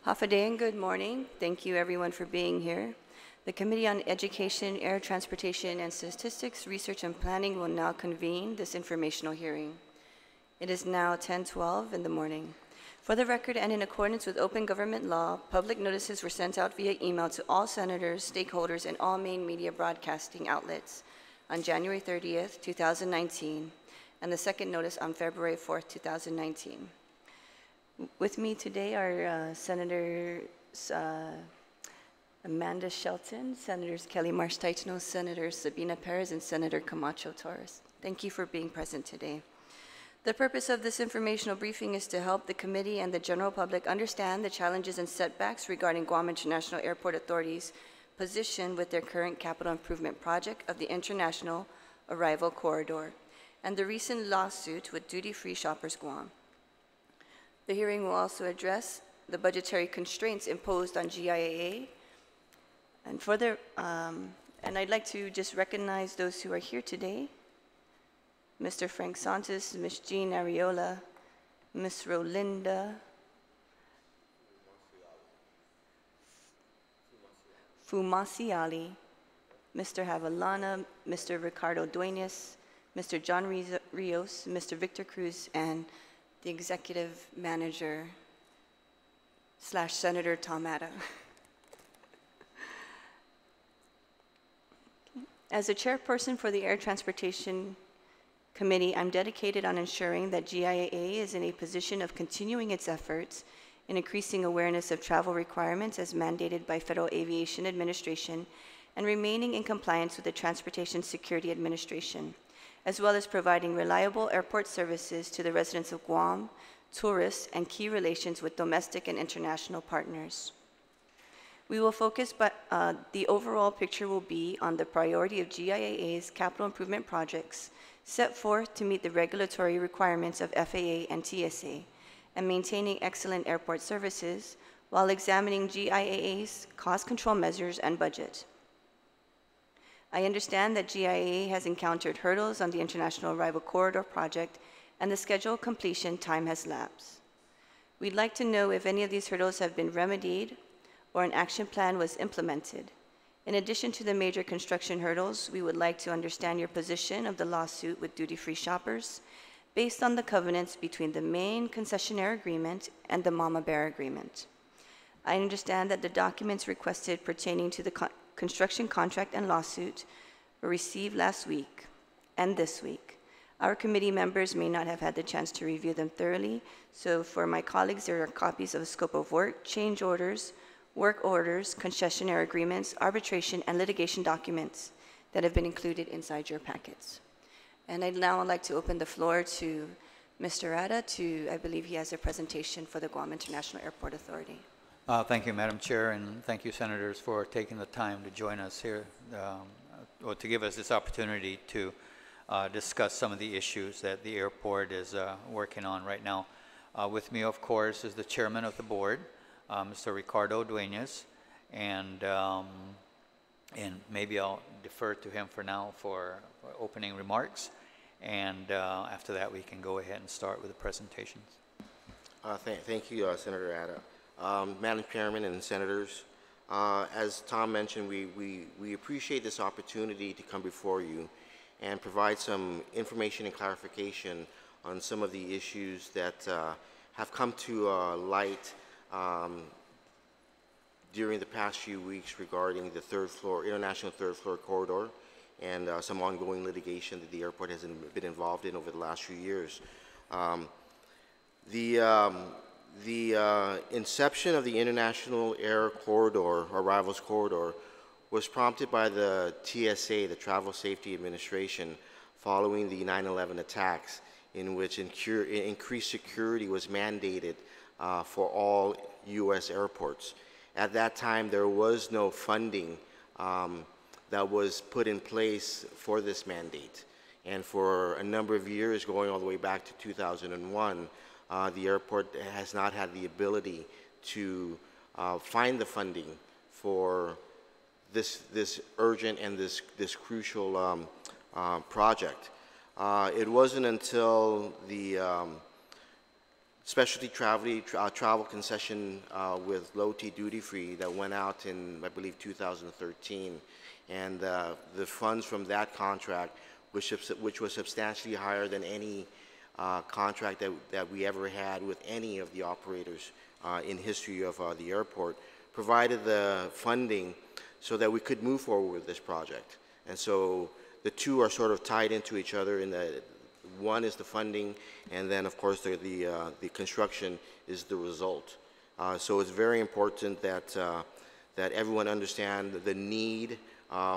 Hafa and good morning. Thank you everyone for being here. The Committee on Education, Air Transportation and Statistics, Research and Planning will now convene this informational hearing. It is now 10:12 in the morning. For the record and in accordance with open government law, public notices were sent out via email to all senators, stakeholders, and all main media broadcasting outlets on January 30th, 2019, and the second notice on February 4th, 2019. With me today are Senators Amanda Shelton, Senators Kelly Marsh-Taitno, Senator Sabina Perez, and Senator Camacho Torres. Thank you for being present today. The purpose of this informational briefing is to help the committee and the general public understand the challenges and setbacks regarding Guam International Airport Authority's position with their current capital improvement project of the International Arrival Corridor and the recent lawsuit with Duty Free Shoppers Guam. The hearing will also address the budgetary constraints imposed on GIAA. And I'd like to just recognize those who are here today. Mr. Frank Santos, Ms. Jean Ariola, Ms. Rolinda Fumasi Ali, Mr. Havalana, Mr. Ricardo Duenas, Mr. John Rios, Mr. Victor Cruz, and the Executive Manager / Senator Tom Atta. As a chairperson for the Air Transportation Committee, I'm dedicated on ensuring that GIAA is in a position of continuing its efforts in increasing awareness of travel requirements as mandated by Federal Aviation Administration and remaining in compliance with the Transportation Security Administration, as well as providing reliable airport services to the residents of Guam, tourists, and key relations with domestic and international partners. We will focus, but the overall picture will be on the priority of GIAA's capital improvement projects set forth to meet the regulatory requirements of FAA and TSA, and maintaining excellent airport services while examining GIAA's cost control measures and budget. I understand that GIAA has encountered hurdles on the International Arrival Corridor project, and the scheduled completion time has lapsed. We'd like to know if any of these hurdles have been remedied or an action plan was implemented. In addition to the major construction hurdles, we would like to understand your position of the lawsuit with duty-free shoppers based on the covenants between the main concessionaire agreement and the Mama Bear agreement. I understand that the documents requested pertaining to the construction contract and lawsuit were received last week and this week. Our committee members may not have had the chance to review them thoroughly, so for my colleagues, there are copies of the scope of work, change orders, work orders, concessionaire agreements, arbitration, and litigation documents that have been included inside your packets. And I'd now like to open the floor to Mr. Atta I believe he has a presentation for the Guam International Airport Authority. Thank you, Madam Chair, and thank you, Senators, for taking the time to join us here, or to give us this opportunity to discuss some of the issues that the airport is working on right now. With me, of course, is the Chairman of the Board, Mr. Ricardo Duenas, and maybe I'll defer to him for now for opening remarks, and after that we can go ahead and start with the presentations. Thank you, Senator Atta. Madam Chairman and Senators, as Tom mentioned, we appreciate this opportunity to come before you and provide some information and clarification on some of the issues that have come to light during the past few weeks regarding the International Third Floor Corridor and some ongoing litigation that the airport has been involved in over the last few years. The inception of the International Air Corridor, Arrivals Corridor, was prompted by the TSA, the Travel Safety Administration, following the 9/11 attacks, in which increased security was mandated for all U.S. airports. At that time, there was no funding that was put in place for this mandate. And for a number of years, going all the way back to 2001, the airport has not had the ability to find the funding for this urgent and this crucial project. It wasn't until the specialty travel concession with low T duty free that went out in, I believe, 2013. And the funds from that contract, which was substantially higher than any contract that we ever had with any of the operators in history of the airport, provided the funding so that we could move forward with this project. And so the two are sort of tied into each other in that one is the funding, and then of course the construction is the result. So it's very important that that everyone understand the need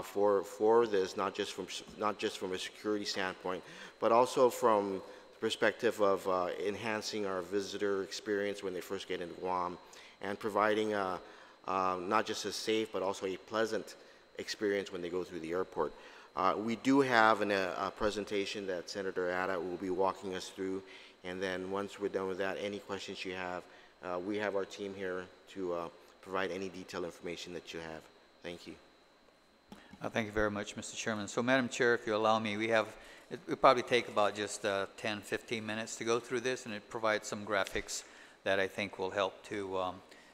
for this, not just from a security standpoint, but also from the perspective of enhancing our visitor experience when they first get into Guam, and providing not just a safe but also a pleasant experience when they go through the airport. We do have a presentation that Senator Ada will be walking us through, and then once we're done with that, any questions you have, we have our team here to provide any detailed information that you have. Thank you. Thank you very much, Mr. Chairman. So, Madam Chair, if you allow me, it'll probably take about just 10, 15 minutes to go through this, and it provides some graphics that I think will help to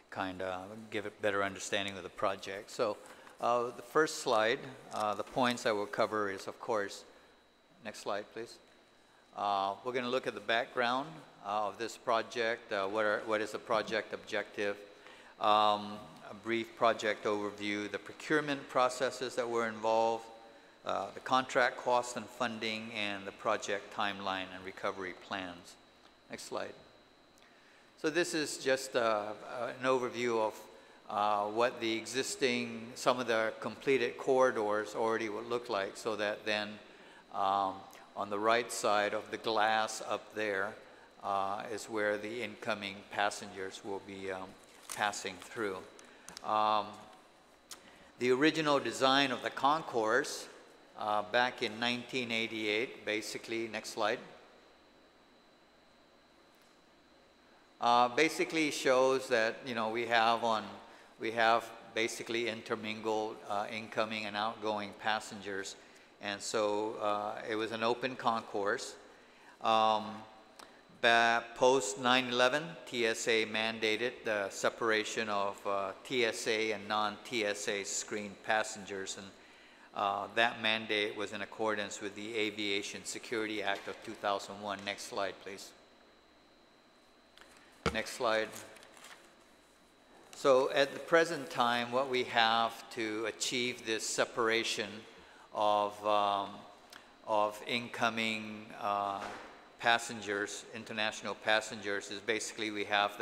kind of give a better understanding of the project. So, the first slide, the points I will cover is, of course, next slide, please. We're going to look at the background of this project, what is the project objective, a brief project overview, the procurement processes that were involved, the contract costs and funding, and the project timeline and recovery plans. Next slide. So this is just an overview of what the existing, some of the completed corridors already would look like, so that then on the right side of the glass up there is where the incoming passengers will be passing through. The original design of the concourse back in 1988, basically, next slide, basically shows that, you know, we have basically intermingled incoming and outgoing passengers, and so it was an open concourse. Post 9/11, TSA mandated the separation of TSA and non-TSA screened passengers, and that mandate was in accordance with the Aviation Security Act of 2001. Next slide, please. Next slide. So at the present time, what we have to achieve this separation of incoming passengers, international passengers, is basically we have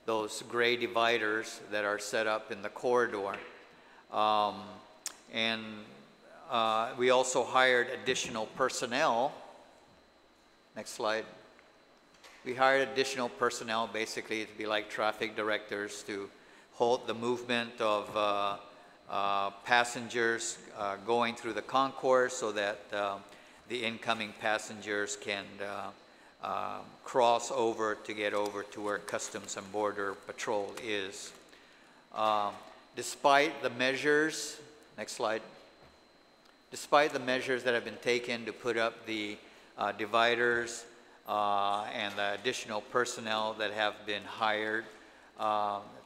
those gray dividers that are set up in the corridor. And we also hired additional personnel. Next slide. We hired additional personnel basically to be like traffic directors to hold the movement of passengers going through the concourse, so that the incoming passengers can cross over to get over to where Customs and Border Patrol is. Despite the measures, next slide, despite the measures that have been taken to put up the dividers and the additional personnel that have been hired,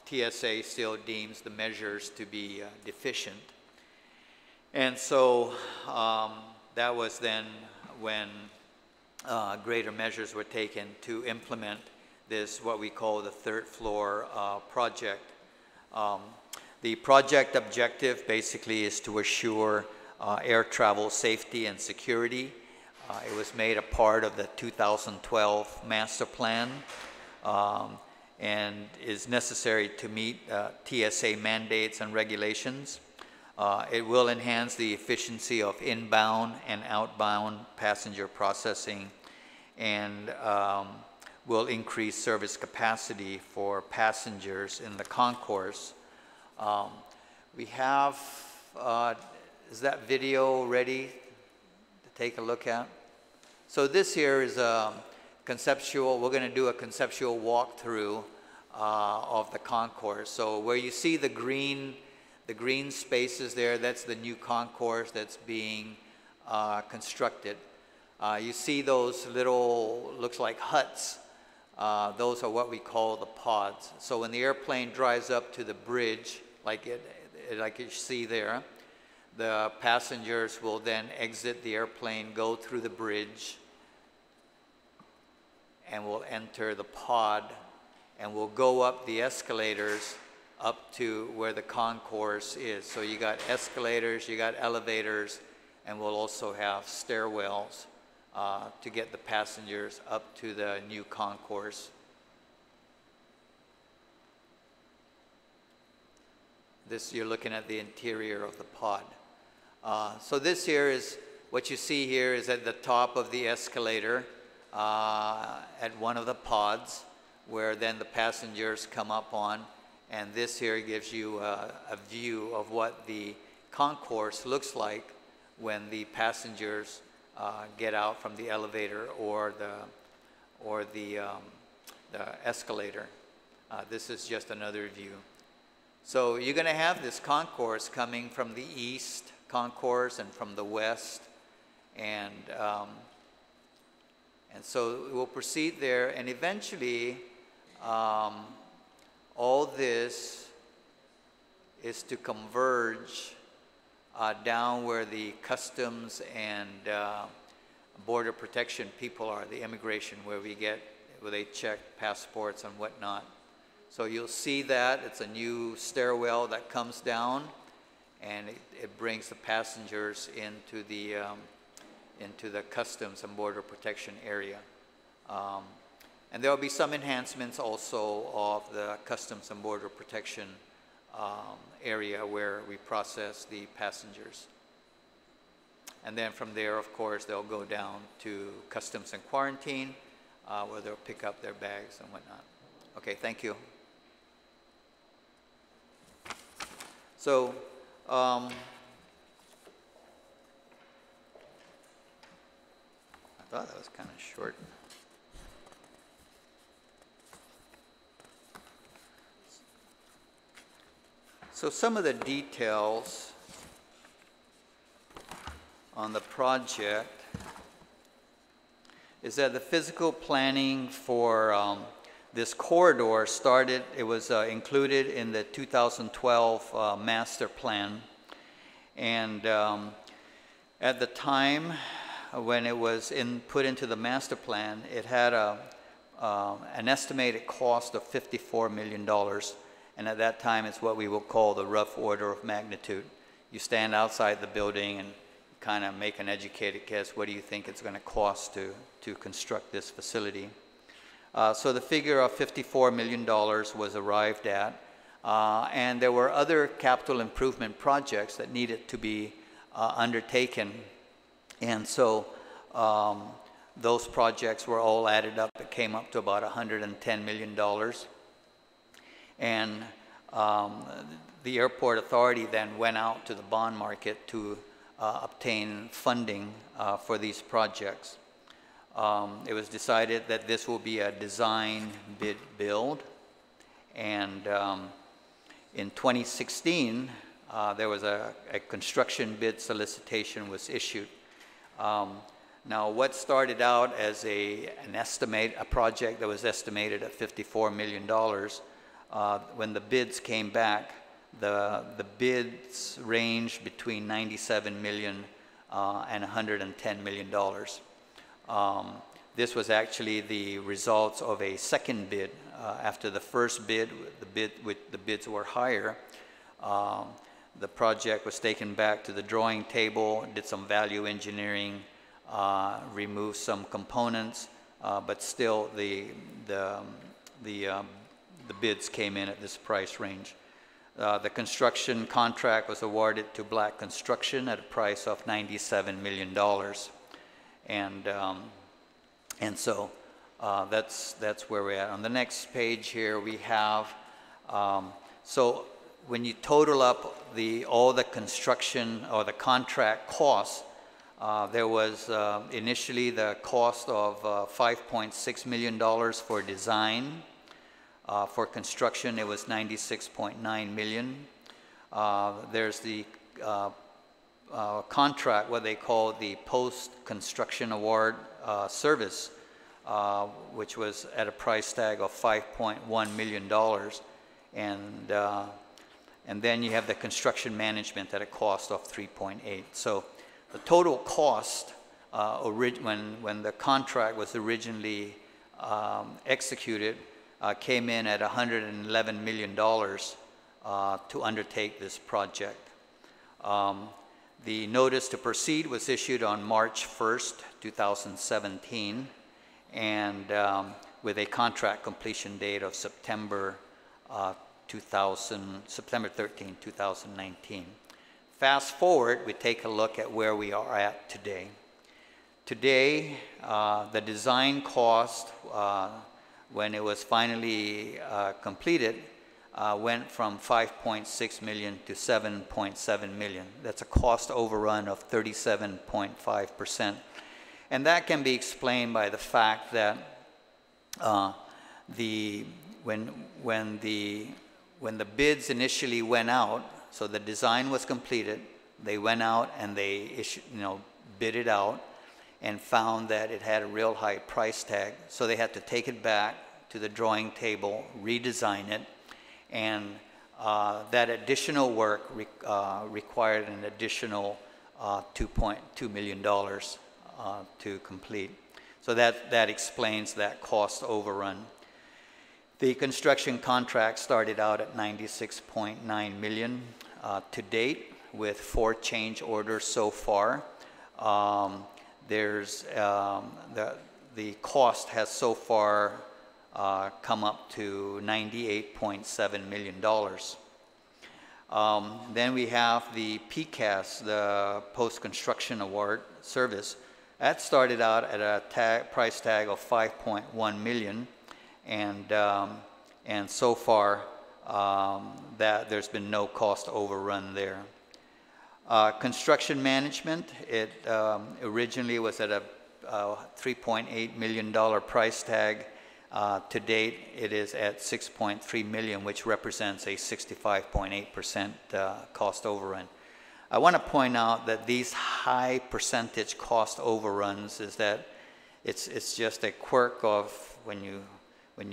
TSA still deems the measures to be deficient. And so that was then when greater measures were taken to implement this, what we call the third floor project. The project objective basically is to assure air travel safety and security. It was made a part of the 2012 master plan and is necessary to meet TSA mandates and regulations. It will enhance the efficiency of inbound and outbound passenger processing, and will increase service capacity for passengers in the concourse. We have, is that video ready to take a look at? So this here is a conceptual, we're going to do a conceptual walkthrough of the concourse. So where you see the green spaces there, that's the new concourse that's being constructed. You see those little, looks like huts those are what we call the pods. So when the airplane drives up to the bridge, like you see there, the passengers will then exit the airplane, go through the bridge, and will enter the pod, and will go up the escalators up to where the concourse is. So you got escalators, you got elevators, and we'll also have stairwells to get the passengers up to the new concourse. This, you're looking at the interior of the pod. So this here is, what you see here is at the top of the escalator at one of the pods, where then the passengers come up on, and this here gives you a view of what the concourse looks like when the passengers get out from the elevator or the escalator. This is just another view. So you're going to have this concourse coming from the east concourse and from the west, and so we'll proceed there, and eventually all this is to converge down where the customs and border protection people are, the immigration, where they check passports and whatnot. So you'll see that it's a new stairwell that comes down, and it brings the passengers into the customs and border protection area. And there will be some enhancements also of the customs and border protection area where we process the passengers. And then from there, of course, they'll go down to customs and quarantine, where they'll pick up their bags and whatnot. Okay, thank you. So, I thought that was kind of short. So some of the details on the project is that the physical planning for this corridor started, it was included in the 2012 master plan. And at the time when it was put into the master plan, it had an estimated cost of $54 million. And at that time, it's what we will call the rough order of magnitude. You stand outside the building and kind of make an educated guess. What do you think it's going to cost to construct this facility? So the figure of $54 million was arrived at. And there were other capital improvement projects that needed to be undertaken. And so those projects were all added up. It came up to about $110 million. And the airport authority then went out to the bond market to obtain funding for these projects. It was decided that this will be a design bid build, and in 2016 there was a construction bid solicitation was issued. Now what started out as a project that was estimated at $54 million, when the bids came back, the bids ranged between $97 million and $110 million. This was actually the results of a second bid. After the first bid, the bids were higher. The project was taken back to the drawing table, did some value engineering, removed some components, but still the bids came in at this price range. The construction contract was awarded to Black Construction at a price of $97 million. And so that's where we're at. On the next page here we have, so when you total up all the construction or the contract costs, there was initially the cost of $5.6 million for design. For construction, it was $96.9 million. There's the contract, what they call the post-construction award service, which was at a price tag of $5.1 million. And then you have the construction management at a cost of 3.8. So the total cost when the contract was originally executed came in at $111 million to undertake this project. The notice to proceed was issued on March 1st, 2017, and with a contract completion date of September 13, 2019. Fast forward, we take a look at where we are at today. Today, the design cost, when it was finally completed, went from 5.6 million to 7.7 million. That's a cost overrun of 37.5%. And that can be explained by the fact that when the bids initially went out, so the design was completed, they went out and they bid it out and found that it had a real high price tag. So they had to take it back to the drawing table, redesign it, and that additional work required an additional $2.2 million to complete. So that explains that cost overrun. The construction contract started out at $96.9 million to date, with 4 change orders so far. The cost has so far come up to $98.7 million. Then we have the PCAS, the Post-Construction Award Service. That started out at a price tag of $5.1 million, and so far that there's been no cost overrun there. Construction management, it originally was at a $3.8 million price tag. To date, it is at $6.3 million, which represents a 65.8% cost overrun. I want to point out that these high percentage cost overruns is that it's just a quirk of when you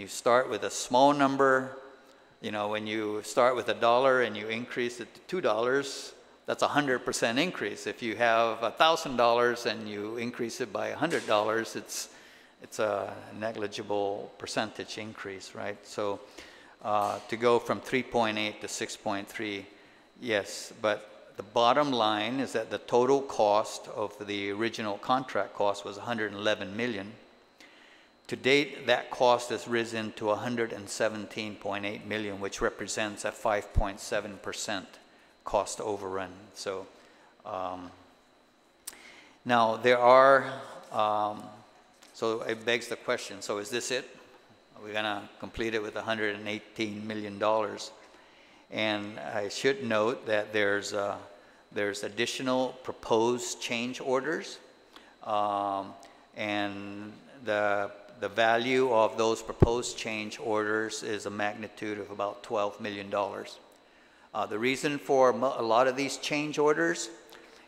start with a small number, when you start with $1 and you increase it to $2, that's a 100% increase. If you have $1,000 and you increase it by $100, it's a negligible percentage increase, right? So to go from 3.8 to 6.3, yes, but the bottom line is that the total cost of the original contract cost was $111 million. To date, that cost has risen to $117.8 million, which represents a 5.7% cost overrun. So now there are, so it begs the question, so is this it? Are we gonna complete it with $118 million? And I should note that there's additional proposed change orders, and the value of those proposed change orders is a magnitude of about $12 million. The reason for a lot of these change orders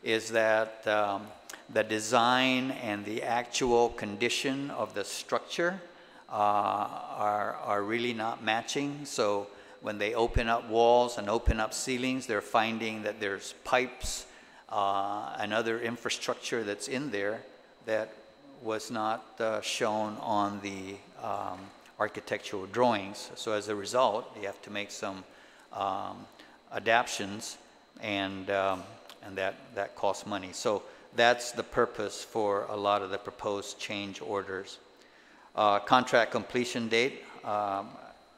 is that the design and the actual condition of the structure are really not matching. So when they open up walls and open up ceilings, they're finding that there's pipes and other infrastructure that's in there that was not shown on the architectural drawings. So as a result, you have to make some adaptations, and that costs money. So that's the purpose for a lot of the proposed change orders. Contract completion date,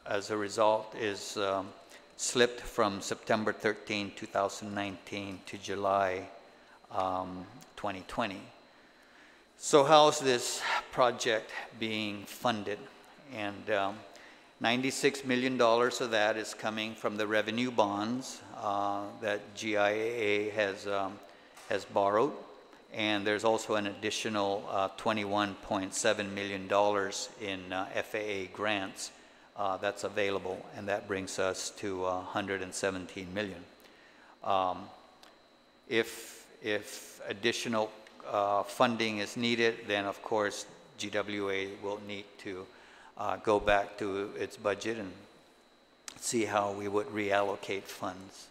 as a result, is slipped from September 13, 2019 to July 2020. So how's this project being funded? And $96 million of that is coming from the revenue bonds that GIAA has borrowed. And there's also an additional $21.7 million in FAA grants that's available, and that brings us to $117 million. If additional funding is needed, then of course GWA will need to go back to its budget and see how we would reallocate funds.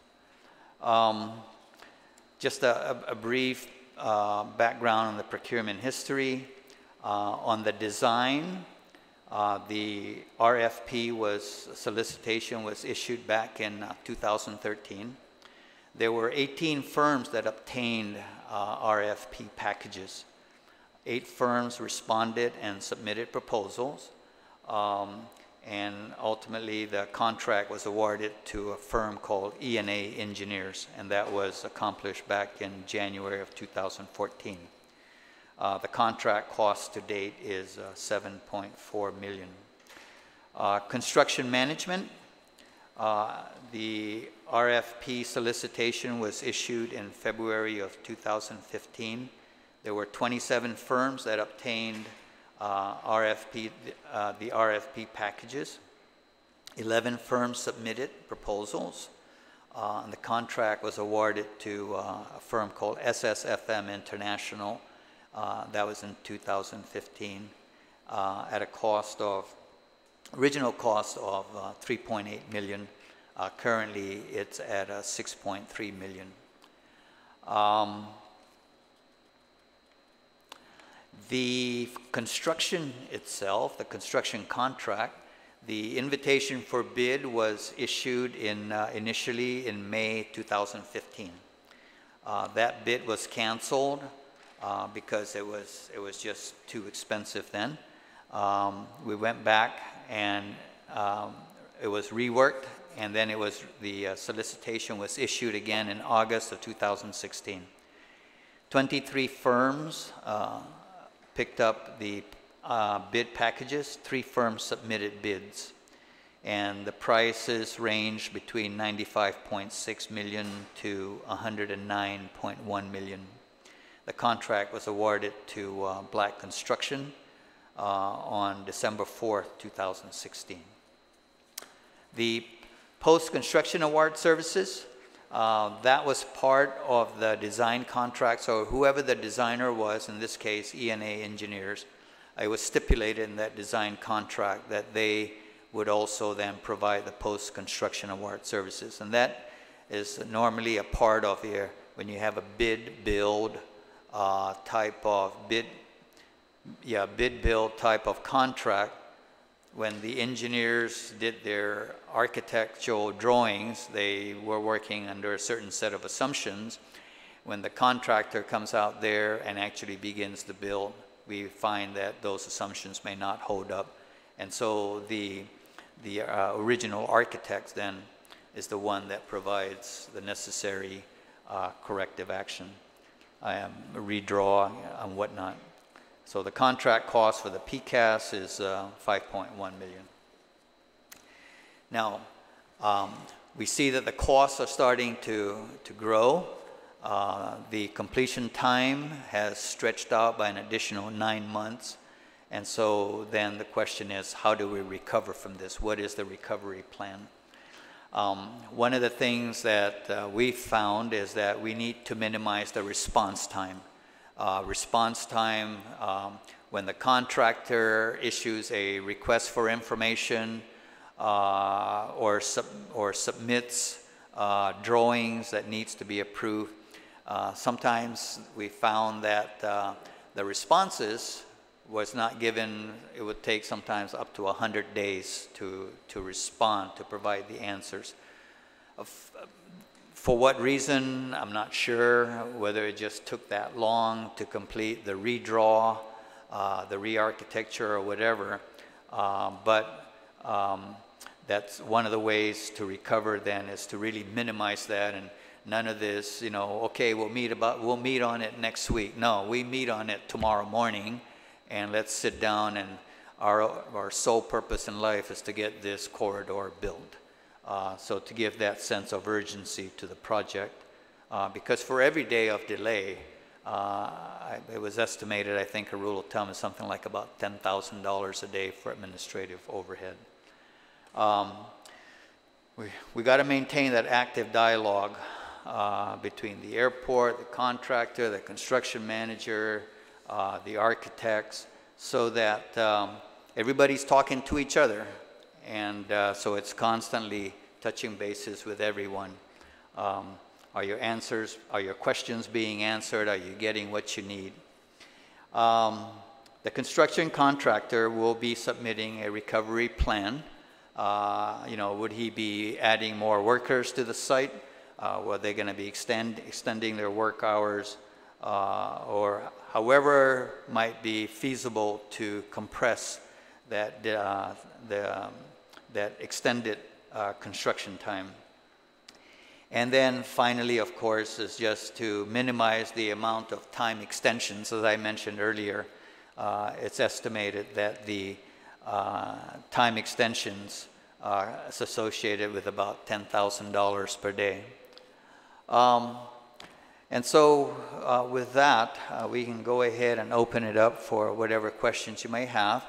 Just a brief background on the procurement history. On the design, the RFP solicitation was issued back in 2013. There were 18 firms that obtained RFP packages. 8 firms responded and submitted proposals. And ultimately the contract was awarded to a firm called E&A Engineers, and that was accomplished back in January of 2014. The contract cost to date is $7.4 million. Construction management, the RFP solicitation was issued in February of 2015. There were 27 firms that obtained the RFP packages. 11 firms submitted proposals. And the contract was awarded to a firm called SSFM International. That was in 2015 at a original cost of $3.8 million. Currently, it's at $6.3 million. The construction itself, the construction contract, the invitation for bid was issued initially in May 2015. That bid was canceled because it was just too expensive then. We went back and it was reworked, and then the solicitation was issued again in August of 2016. 23 firms picked up the bid packages. 3 firms submitted bids, and the prices ranged between $95.6 million to $109.1 million. The contract was awarded to Black Construction on December 4th, 2016. The post-construction award services, that was part of the design contract. So whoever the designer was, in this case E&A Engineers, it was stipulated in that design contract that they would also then provide the post-construction award services. And that is normally a part of when you have a bid-build type of bid-build type of contract. When the engineers did their architectural drawings, they were working under a certain set of assumptions. When the contractor comes out there and actually begins the build, we find that those assumptions may not hold up. And so the original architect then is the one that provides the necessary corrective action, redraw and whatnot. So the contract cost for the PCAS is $5.1 million. Now, we see that the costs are starting to grow. The completion time has stretched out by an additional 9 months. And so then the question is, how do we recover from this? What is the recovery plan? One of the things that we found is that we need to minimize the response time. When the contractor issues a request for information or submits drawings that needs to be approved, sometimes we found that the responses was not given. It would take sometimes up to 100 days to respond, to provide the answers. For what reason, I'm not sure, whether it just took that long to complete the redraw, the re-architecture or whatever, but that's one of the ways to recover then, is to really minimize that, and none of this, okay, we'll meet on it next week. No, we meet on it tomorrow morning, and let's sit down, and our sole purpose in life is to get this corridor built. So to give that sense of urgency to the project, because for every day of delay, it was estimated, I think a rule of thumb is something like about $10,000 a day for administrative overhead. We got to maintain that active dialogue between the airport, the contractor, the construction manager, the architects, so that everybody's talking to each other, and so it's constantly touching bases with everyone. Are your questions being answered? Are you getting what you need? The construction contractor will be submitting a recovery plan. Would he be adding more workers to the site? Were they going to be extending their work hours? Or however might be feasible to compress that, that extended construction time. And then finally, of course, is just to minimize the amount of time extensions. As I mentioned earlier, it's estimated that the time extensions are associated with about $10,000 per day. And so with that, we can go ahead and open it up for whatever questions you may have.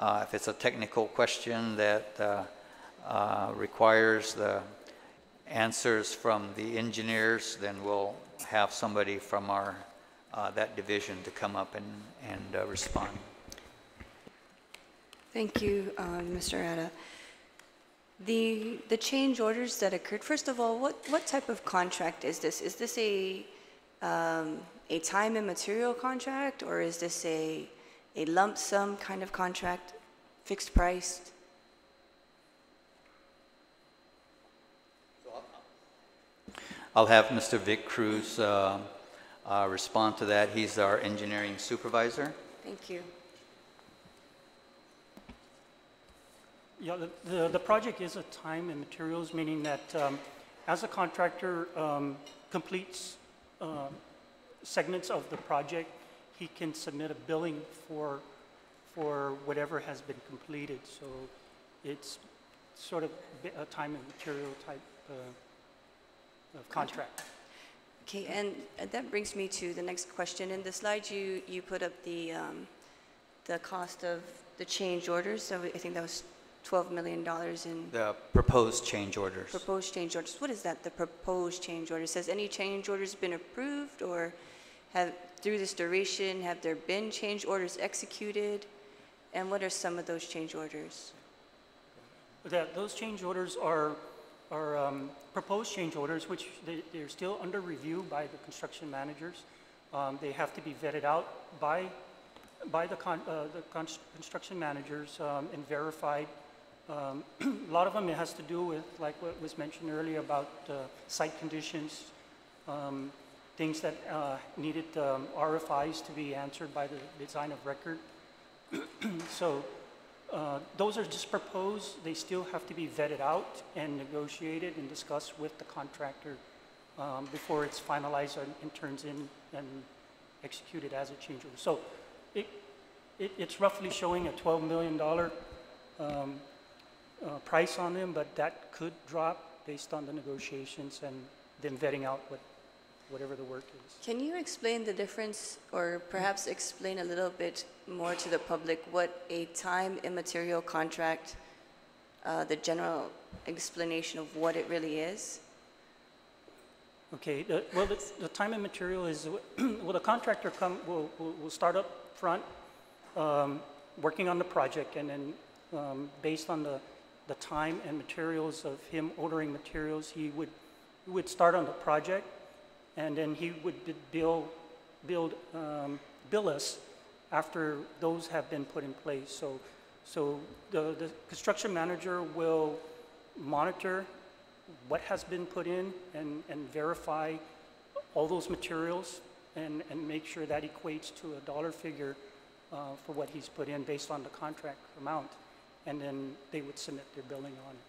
If it's a technical question that requires the answers from the engineers, then we'll have somebody from our that division to come up and respond. Thank you, Mr. Arata. The change orders that occurred, first of all, what type of contract is this? Is this a time and material contract, or is this a lump sum kind of contract, fixed price? I'll have Mr. Vic Cruz respond to that. He's our engineering supervisor. Thank you. Yeah, the project is a time and materials, meaning that as a contractor completes segments of the project, he can submit a billing for whatever has been completed. So it's sort of a time and material type of contract. Okay, and that brings me to the next question. In the slide, you put up the cost of the change orders. So I think that was $12 million in the proposed change orders. Proposed change orders. What is that? The proposed change orders. Has any change orders been approved, or through this duration have there been change orders executed? And what are some of those change orders? Those change orders are proposed change orders, which they're still under review by the construction managers. They have to be vetted out by the construction managers and verified. A lot of them, it has to do with, like what was mentioned earlier about site conditions, things that needed RFIs to be answered by the design of record. So those are just proposed. They still have to be vetted out and negotiated and discussed with the contractor before it's finalized and turns in and executed as a change order. So it's roughly showing a $12 million price on them, but that could drop based on the negotiations and then vetting out whatever the work is. Can you explain the difference, or perhaps explain a little bit more to the public what a time and material contract, the general explanation of what it really is? Okay, the time and material is, well, the contractor will start up front working on the project, and then based on the time and materials of him ordering materials, he would start on the project, and then he would bill us after those have been put in place. So the construction manager will monitor what has been put in and verify all those materials and make sure that equates to a dollar figure for what he's put in based on the contract amount. And then they would submit their billing on it.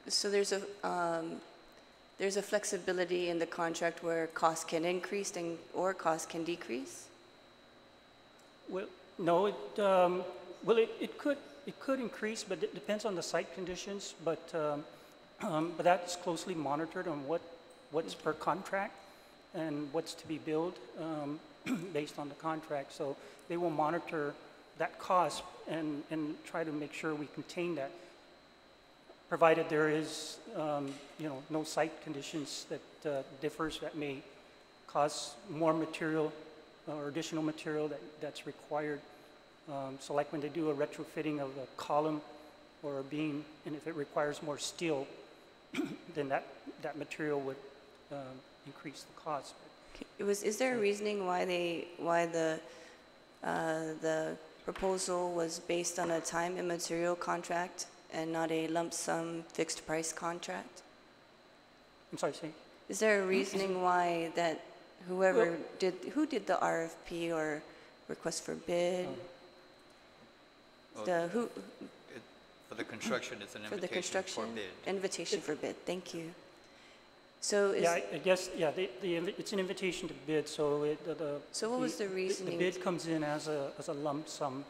So there's a flexibility in the contract where costs can increase or costs can decrease? Well, no, it could increase, but it depends on the site conditions. But that's closely monitored on what's per contract and what's to be billed based on the contract. So they will monitor that cost and try to make sure we contain that, provided there is no site conditions that differs that may cause more material or additional material that's required. So like when they do a retrofitting of a column or a beam, and if it requires more steel, then that material would increase the cost. Is there a reasoning why the proposal was based on a time and material contract and not a lump sum fixed price contract? I'm sorry, say? Is there a reasoning why that who did the RFP or request for bid? For the construction, it's an For the invitation construction? for bid. Invitation for bid, thank you. So is, Yeah, I guess, yeah, it's an invitation to bid, so So what was the reasoning? The bid comes in as a lump sum,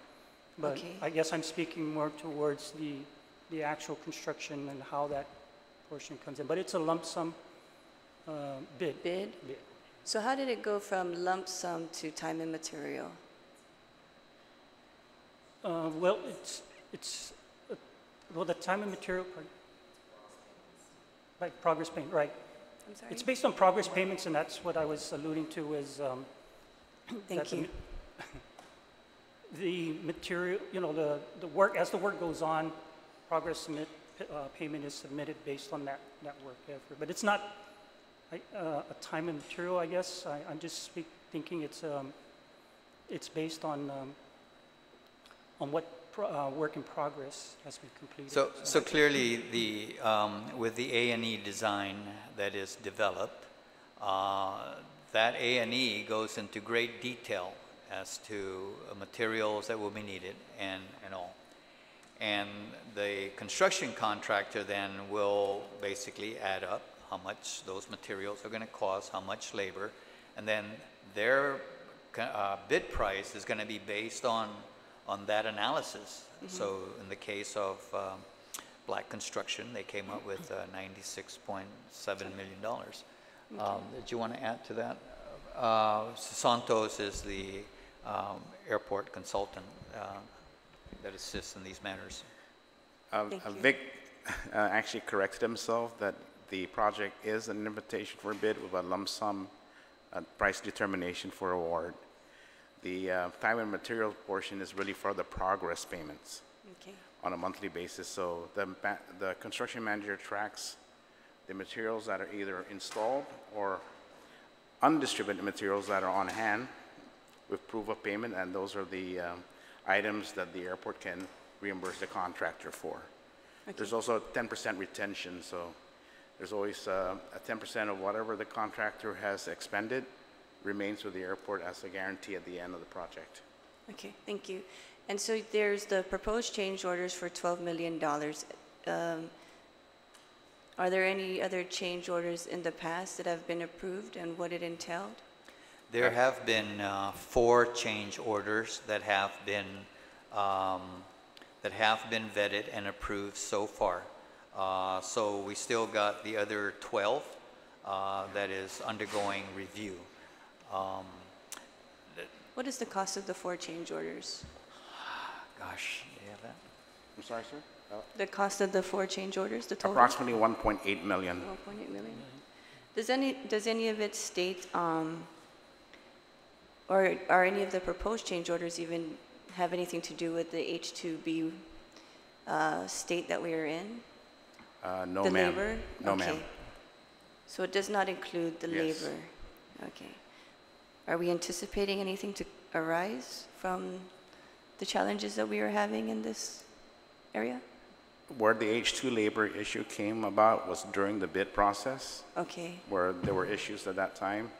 but Okay. I guess I'm speaking more towards the actual construction and how that portion comes in. But it's a lump sum bid. Bid? So how did it go from lump sum to time and material? Well, well, the time and material, like progress payment, right. I'm sorry? It's based on progress payments, and that's what I was alluding to is Thank you. the material, you know, the work, as the work goes on, payment is submitted based on that work effort. But it's not a time and material, I guess. I'm just thinking it's based on what work in progress has been completed. So clearly, with the A&E design that is developed, that A&E goes into great detail as to materials that will be needed and all. And the construction contractor then will basically add up how much those materials are going to cost, how much labor, and then their bid price is going to be based on that analysis. So in the case of Black Construction, they came up with $96.7 million. Did you want to add to that? Santos is the airport consultant that assists in these matters. Thank you. Vic actually corrected himself that the project is an invitation for bid with a lump sum price determination for award. The time and material portion is really for the progress payments Okay. on a monthly basis. So the construction manager tracks the materials that are either installed or undistributed materials that are on hand with proof of payment, and those are the items that the airport can reimburse the contractor for. Okay. There's also a 10% retention, so there's always a 10% of whatever the contractor has expended remains with the airport as a guarantee at the end of the project. Okay, thank you. And so there's the proposed change orders for $12 million. Are there any other change orders in the past that have been approved and what it entailed? There have been 4 change orders that have been vetted and approved so far. So we still got the other 12 that is undergoing review. What is the cost of the 4 change orders? Gosh, do you have that? I'm sorry, sir? The cost of the 4 change orders, the total? Approximately 1.8 million. 1.8 million. Does any of it state, or are any of the proposed change orders even have anything to do with the H-2B state that we are in? No, The ma'am. labor? No, Okay. ma'am. So it does not include the Yes. labor? Okay. Are we anticipating anything to arise from the challenges that we are having in this area? Where the H2 labor issue came about was during the bid process, Okay, where there were issues at that time.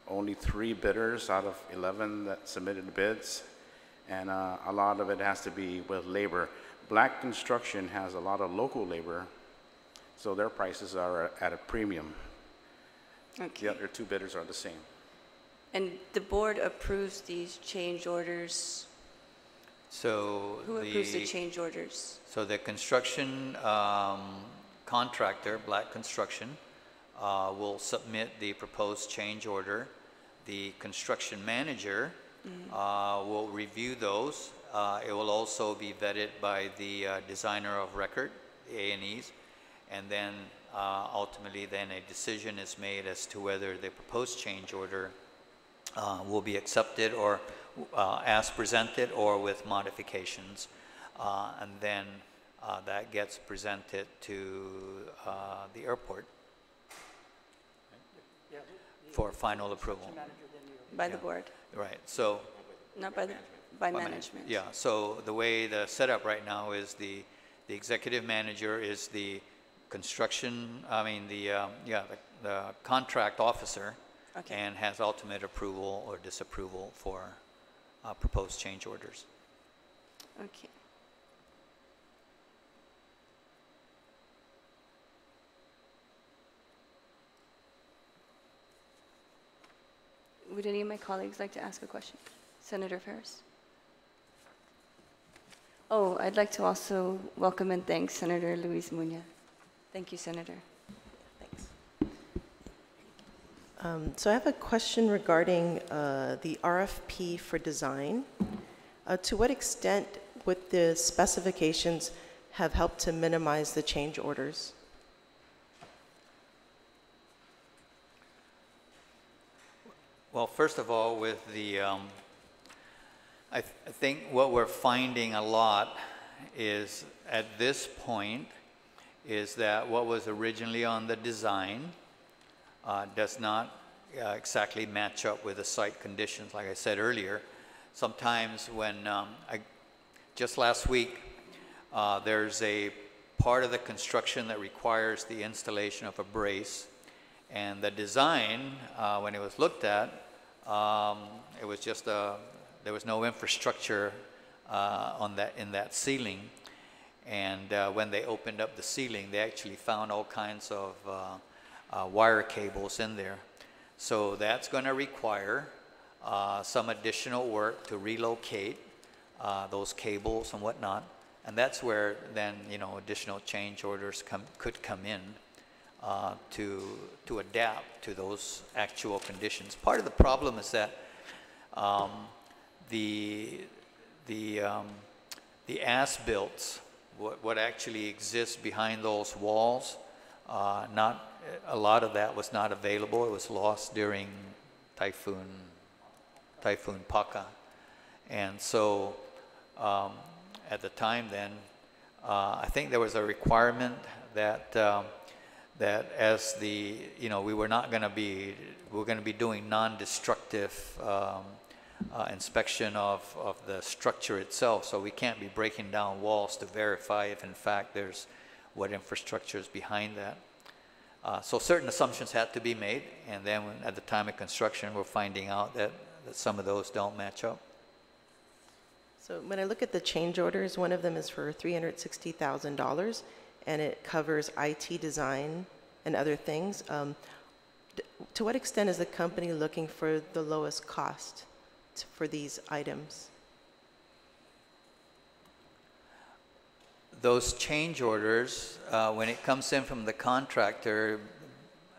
Only 3 bidders out of 11 that submitted bids, and a lot of it has to be with labor. Black Construction has a lot of local labor, so their prices are at a premium. okay. The other 2 bidders are the same. And the board approves these change orders? So Who approves the change orders? So the construction contractor, Black Construction, will submit the proposed change order. The construction manager will review those. It will also be vetted by the designer of record, the A&Es, and then ultimately then a decision is made as to whether the proposed change order will be accepted or as presented or with modifications. And then that gets presented to the airport for final approval. By the board, Right. So, not by management. yeah. So the way the setup right now is the executive manager is the construction. I mean the contract officer, Okay. and has ultimate approval or disapproval for proposed change orders. Okay. Would any of my colleagues like to ask a question? Senator Ferris? Oh, I'd like to also welcome and thank Senator Luis Muñoz. Thank you, Senator. Thanks. So I have a question regarding the RFP for design. To what extent would the specifications have helped to minimize the change orders? Well, first of all, with the, I think what we're finding a lot is at this point is that what was originally on the design does not exactly match up with the site conditions. Like I said earlier, sometimes when, just last week, there's a part of the construction that requires the installation of a brace. And the design, when it was looked at, it was just there was no infrastructure in that ceiling. And when they opened up the ceiling, they actually found all kinds of wire cables in there. So that's going to require some additional work to relocate those cables and whatnot. And that's where then, additional change orders could come in. To adapt to those actual conditions. Part of the problem is that the as-built, what actually exists behind those walls, not a lot of that was not available. It was lost during Typhoon Paka, and so at the time then, I think there was a requirement that. That as we were going to be doing non-destructive inspection of the structure itself. So we can't be breaking down walls to verify if in fact there's what infrastructure is behind that. So certain assumptions had to be made, and then at the time of construction, we're finding out that some of those don't match up. So when I look at the change orders, one of them is for $360,000. And it covers IT design and other things. To what extent is the company looking for the lowest cost for these items? Those change orders, when it comes in from the contractor,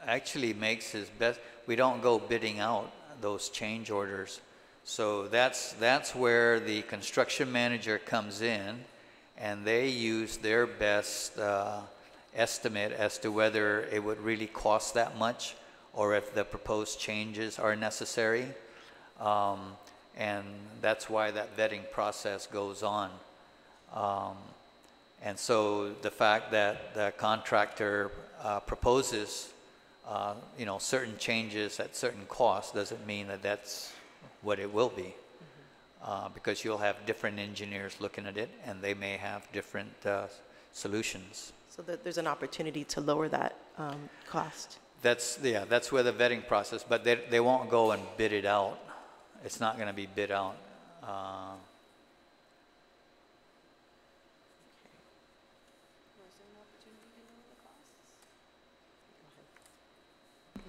actually makes his best. We don't go bidding out those change orders. So that's where the construction manager comes in, and they use their best estimate as to whether it would really cost that much or if the proposed changes are necessary. And that's why that vetting process goes on. And so the fact that the contractor proposes certain changes at certain costs doesn't mean that that's what it will be. Because you'll have different engineers looking at it, and they may have different solutions. So that there's an opportunity to lower that cost. That's where the vetting process, but they won't go and bid it out. It's not going to be bid out.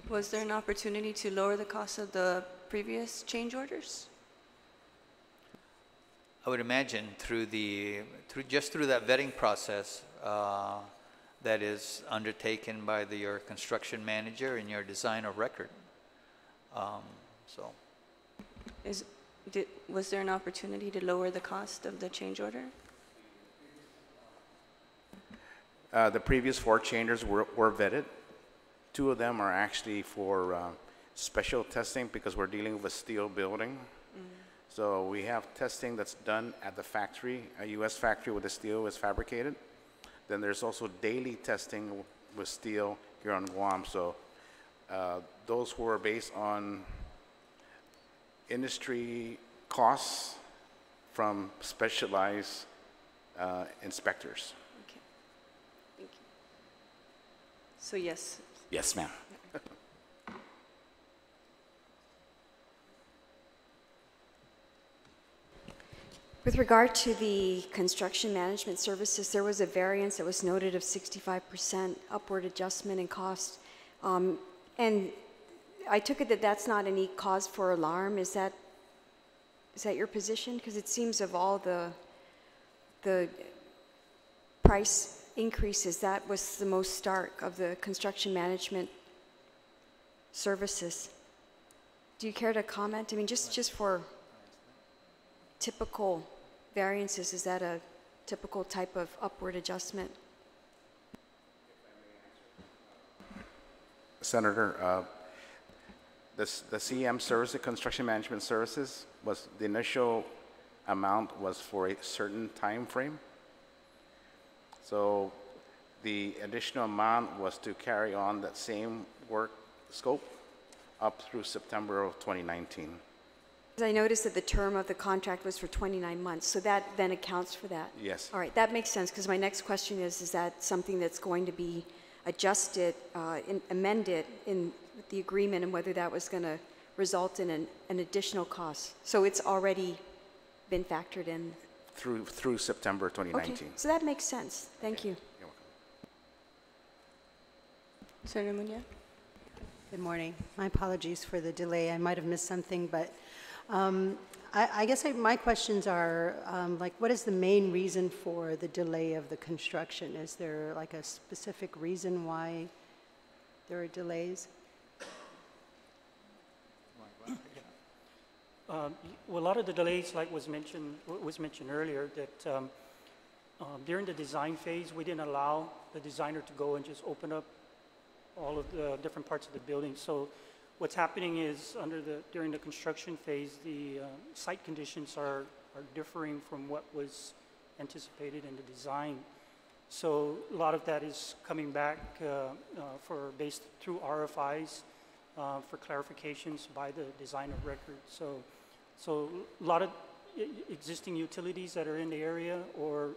Was there an opportunity to lower the cost of the previous change orders? I would imagine through that vetting process that is undertaken by your construction manager and your design of record. Was there an opportunity to lower the cost of the change order? The previous 4 changes were vetted. 2 of them are actually for special testing because we're dealing with a steel building. So we have testing that's done at the factory, a U.S. factory where the steel is fabricated. Then there's also daily testing with steel here on Guam. So those were based on industry costs from specialized inspectors. Okay. Thank you. So yes. Yes, ma'am. With regard to the construction management services, there was a variance that was noted of 65% upward adjustment in cost. And I took it that that's not any cause for alarm. Is that your position? Because it seems of all the price increases, that was the most stark of the construction management services. Do you care to comment? I mean, just for typical variances, is that a typical type of upward adjustment? Senator, the CM service, the construction management services, was the initial amount was for a certain time frame. So the additional amount was to carry on that same work scope up through September of 2019. I noticed that the term of the contract was for 29 months, so that then accounts for that? Yes. All right, that makes sense, because my next question is that something that's going to be adjusted, amended in the agreement, and whether that was going to result in an additional cost? So it's already been factored in? Through September 2019. Okay, so that makes sense. Thank you. You're welcome. Senator Munoz? Good morning. My apologies for the delay. I might have missed something, but I guess my questions are, like, what is the main reason for the delay of the construction? Is there like a specific reason why there are delays? Well, a lot of the delays, like was mentioned earlier, that during the design phase, we didn't allow the designer to go and just open up all of the different parts of the building. So what's happening is during the construction phase, the site conditions are differing from what was anticipated in the design. So a lot of that is coming back based through RFIs for clarifications by the design of record. So a lot of existing utilities that are in the area or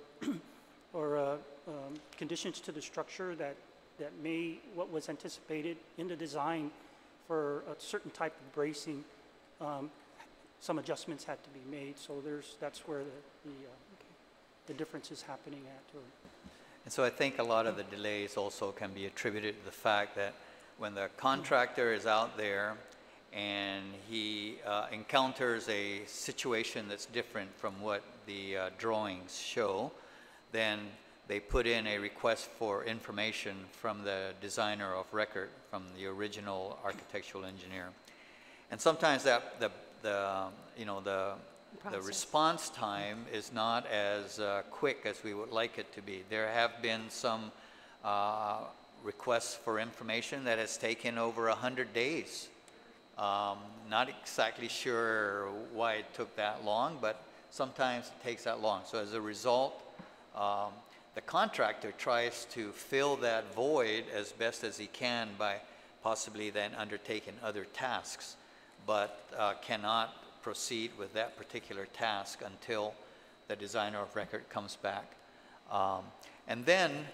conditions to the structure that what was anticipated in the design for a certain type of bracing, some adjustments had to be made. So that's where the difference is happening at. And so I think a lot of the delays also can be attributed to the fact that when the contractor is out there and he encounters a situation that's different from what the drawings show, then they put in a request for information from the designer of record, from the original architectural engineer. And sometimes the response time is not as quick as we would like it to be. There have been some requests for information that has taken over 100 days. Not exactly sure why it took that long, but sometimes it takes that long. So as a result, the contractor tries to fill that void as best as he can by possibly then undertaking other tasks, but cannot proceed with that particular task until the designer of record comes back. And then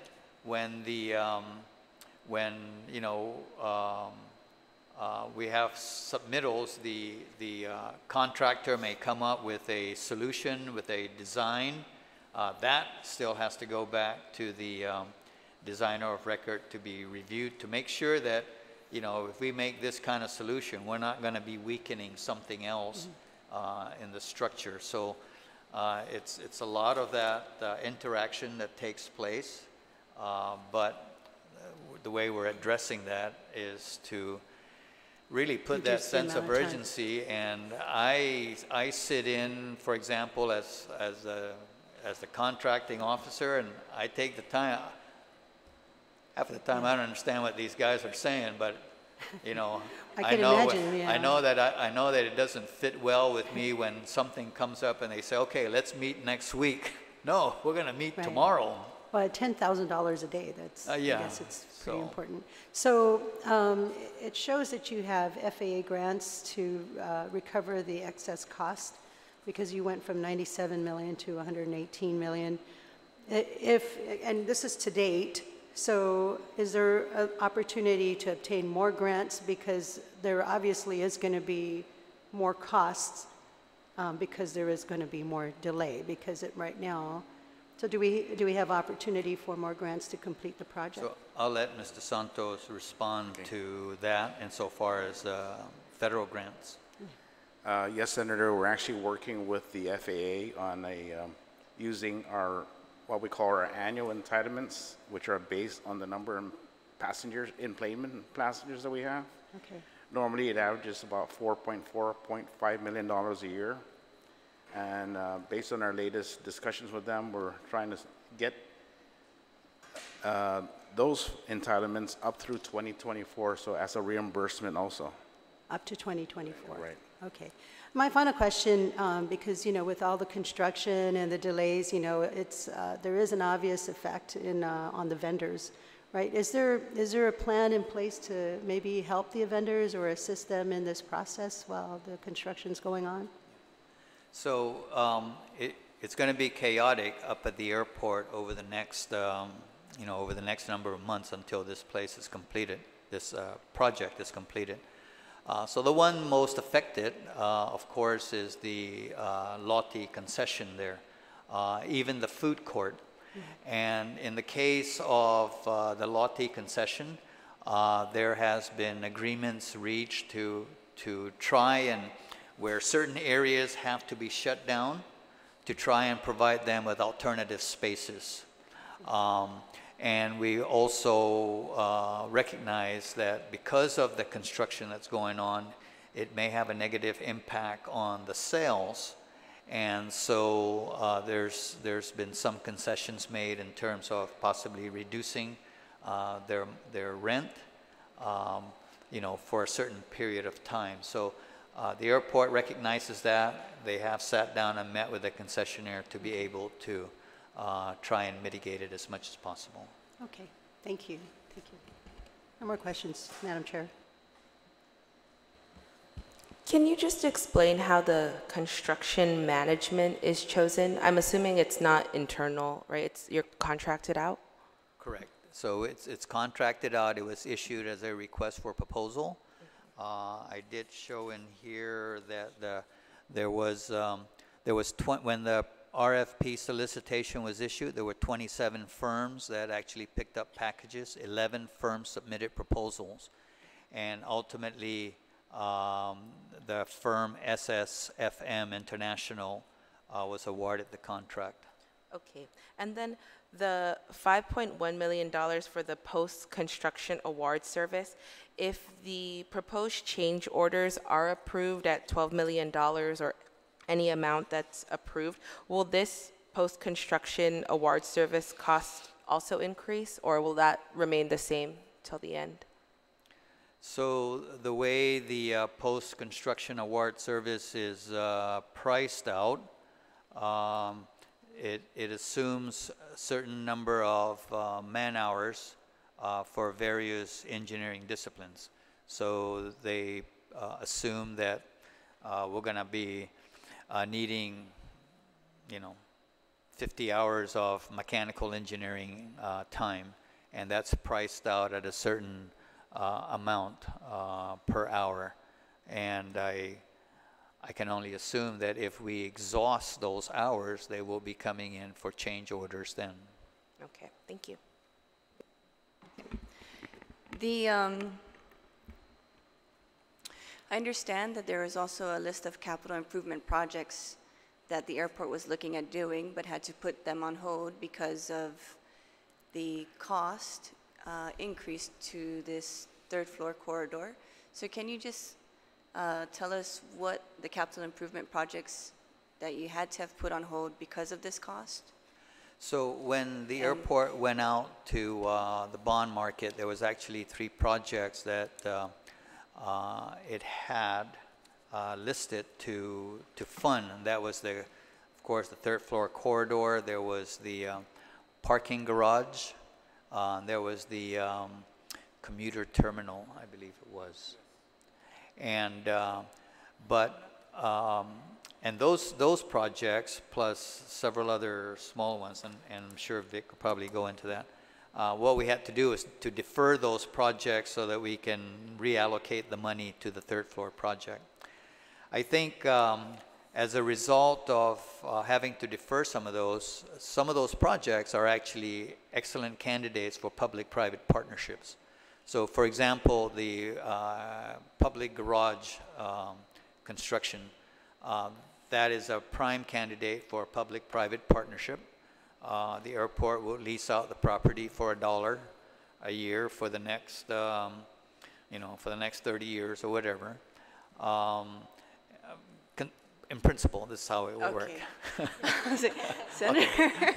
when we have submittals, the contractor may come up with a solution, with a design. That still has to go back to the designer of record to be reviewed to make sure that, if we make this kind of solution, we're not going to be weakening something else in the structure. So it's a lot of that interaction that takes place, but the way we're addressing that is to really put that sense of urgency. And I sit in, for example, as the contracting officer, and I take the time. Half of the time I don't understand what these guys are saying, but You know, I can know, imagine, yeah. I know that it doesn't fit well with me when something comes up and they say, okay, let's meet next week. No, we're going to meet Right. tomorrow. Well, at $10,000 a day, that's, Yeah, I guess it's pretty so- important. So it shows that you have FAA grants to recover the excess cost because you went from 97 million to 118 million. And this is to date, so is there an opportunity to obtain more grants because there obviously is going to be more costs because there is going to be more delay because right now. So do we have opportunity for more grants to complete the project? So I'll let Mr. Santos respond to that insofar as federal grants. Yes, Senator, we're actually working with the FAA on using what we call our annual entitlements, which are based on the number of passengers, enplanement passengers that we have. Okay. Normally, it averages about $4.5 million a year. And based on our latest discussions with them, we're trying to get those entitlements up through 2024, so as a reimbursement also. Up to 2024? Right. Okay. My final question, because, you know, with all the construction and the delays, you know, there is an obvious effect on the vendors, right? Is there a plan in place to maybe help the vendors or assist them in this process while the construction's going on? So it's going to be chaotic up at the airport over the next, over the next number of months until this place is completed, this project is completed. So the one most affected, of course, is the Lotte concession there, even the food court. And in the case of the Lotte concession, there has been agreements reached to try and where certain areas have to be shut down to try and provide them with alternative spaces. And we also recognize that because of the construction that's going on, it may have a negative impact on the sales. And so there's been some concessions made in terms of possibly reducing their rent, for a certain period of time. So the airport recognizes that. They have sat down and met with the concessionaire to be able to try and mitigate it as much as possible. Okay, thank you. Thank you. No more questions, Madam Chair. Can you just explain how the construction management is chosen? I'm assuming it's not internal, right? You're contracted out? Correct. So it's contracted out. It was issued as a request for proposal. I did show in here that there was when the RFP solicitation was issued, there were 27 firms that actually picked up packages. 11 firms submitted proposals, and ultimately the firm SSFM International was awarded the contract. Okay, and then the $5.1 million for the post-construction award service, if the proposed change orders are approved at $12 million or any amount that's approved, will this post-construction award service cost also increase, or will that remain the same till the end? So the way the post-construction award service is priced out, it assumes a certain number of man-hours for various engineering disciplines. So they assume that we're going to be needing, 50 hours of mechanical engineering time, and that's priced out at a certain amount per hour. And I can only assume that if we exhaust those hours, they will be coming in for change orders then. Okay, thank you. I understand that there is also a list of capital improvement projects that the airport was looking at doing, but had to put them on hold because of the cost increase to this third floor corridor. So can you just tell us what the capital improvement projects that you had to have put on hold because of this cost? So when the airport went out to the bond market, there was actually 3 projects that it had listed to fund. And that was of course, the third floor corridor. There was the parking garage. There was the commuter terminal, I believe it was. And and those projects plus several other small ones, and I'm sure Vic could probably go into that. What we had to do is to defer those projects so that we can reallocate the money to the third floor project. I think as a result of having to defer some of those projects are actually excellent candidates for public-private partnerships. So, for example, the public garage construction, that is a prime candidate for a public-private partnership. The airport will lease out the property for $1 a year for the next, for the next 30 years or whatever. In principle, this is how it will work. Senator. Okay.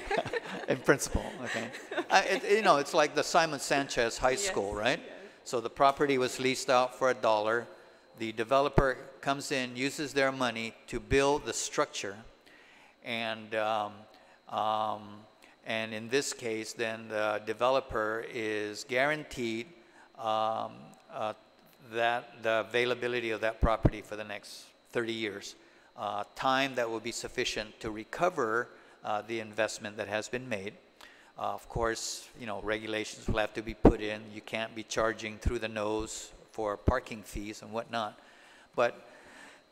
In principle, okay. It's like the Simon Sanchez High School, right? Yes. So the property was leased out for $1. The developer comes in, uses their money to build the structure, and in this case, then the developer is guaranteed that the availability of that property for the next 30 years. Time that will be sufficient to recover the investment that has been made. Of course, regulations will have to be put in. You can't be charging through the nose for parking fees and whatnot. But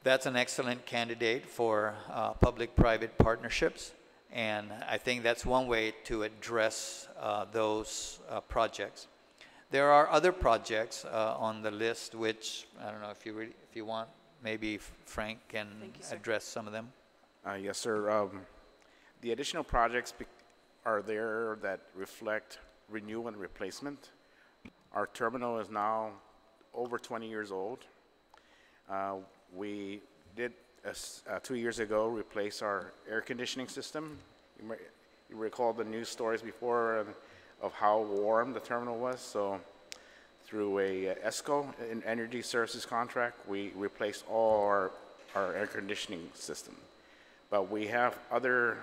that's an excellent candidate for public-private partnerships. And I think that's one way to address those projects. There are other projects on the list, which I don't know if you want. Maybe Frank can address some of them. Yes, sir. The additional projects are there that reflect renewal and replacement. Our terminal is now over 20 years old. We did, 2 years ago, replace our air conditioning system. You recall the news stories before of how warm the terminal was. So through a ESCO, an energy services contract, we replaced all our air conditioning system. But we have other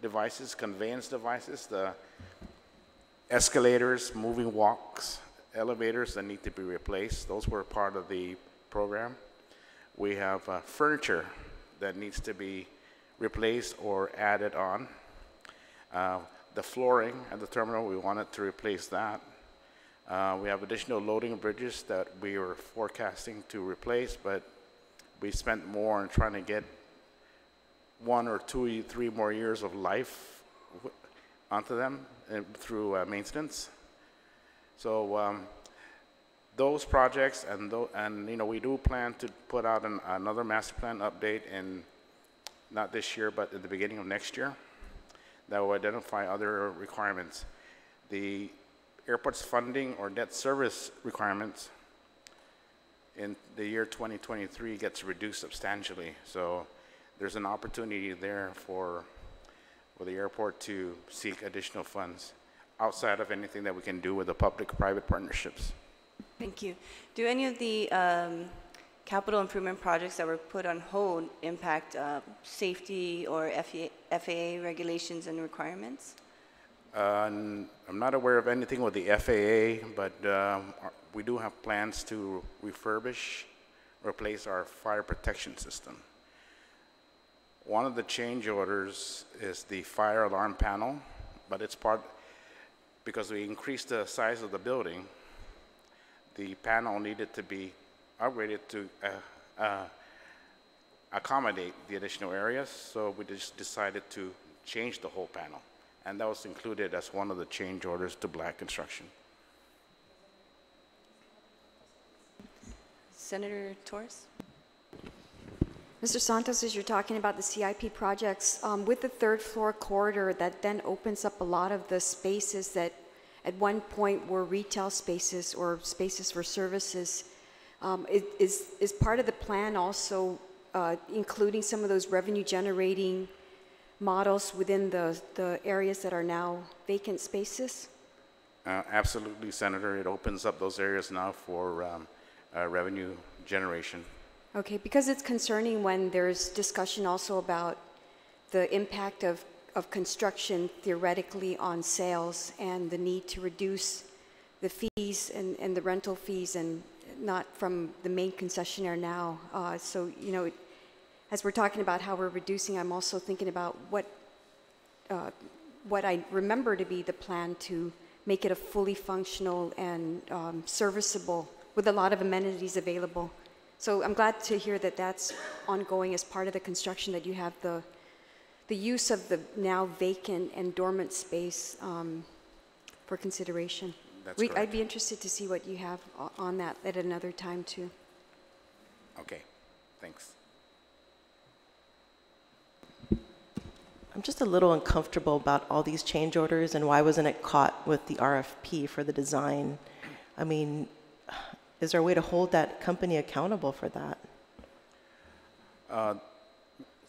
devices, conveyance devices, the escalators, moving walks, elevators that need to be replaced. Those were part of the program. We have furniture that needs to be replaced or added on. The flooring at the terminal, we wanted to replace that. We have additional loading bridges that we were forecasting to replace, but we spent more on trying to get 1 or 2, 3 more years of life onto them through maintenance. So those projects, and we do plan to put out another master plan update in not this year, but at the beginning of next year, that will identify other requirements. The airport's funding or debt service requirements in the year 2023 gets reduced substantially. So there's an opportunity there for the airport to seek additional funds outside of anything that we can do with the public-private partnerships. Thank you. Do any of the capital improvement projects that were put on hold impact safety or FAA regulations and requirements? I'm not aware of anything with the FAA, but we do have plans to replace our fire protection system. One of the change orders is the fire alarm panel, but it's because we increased the size of the building, the panel needed to be upgraded to accommodate the additional areas, so we just decided to change the whole panel. And that was included as one of the change orders to Black Construction. Senator Torres? Mr. Santos, as you're talking about the CIP projects, with the third floor corridor, that then opens up a lot of the spaces that at one point were retail spaces or spaces for services. Is part of the plan also including some of those revenue generating models within the areas that are now vacant spaces? Absolutely, Senator. It opens up those areas now for revenue generation. Okay, because it's concerning when there's discussion also about the impact of construction theoretically on sales and the need to reduce the fees and the rental fees and not from the main concessionaire now. So, you know, as we're talking about how we're reducing, I'm also thinking about what I remember to be the plan to make it a fully functional and serviceable with a lot of amenities available. So I'm glad to hear that that's ongoing as part of the construction, that you have the use of the now vacant and dormant space for consideration. That's correct. I'd be interested to see what you have on that at another time too. Okay, thanks. I'm just a little uncomfortable about all these change orders, and why wasn't it caught with the RFP for the design? I mean, is there a way to hold that company accountable for that?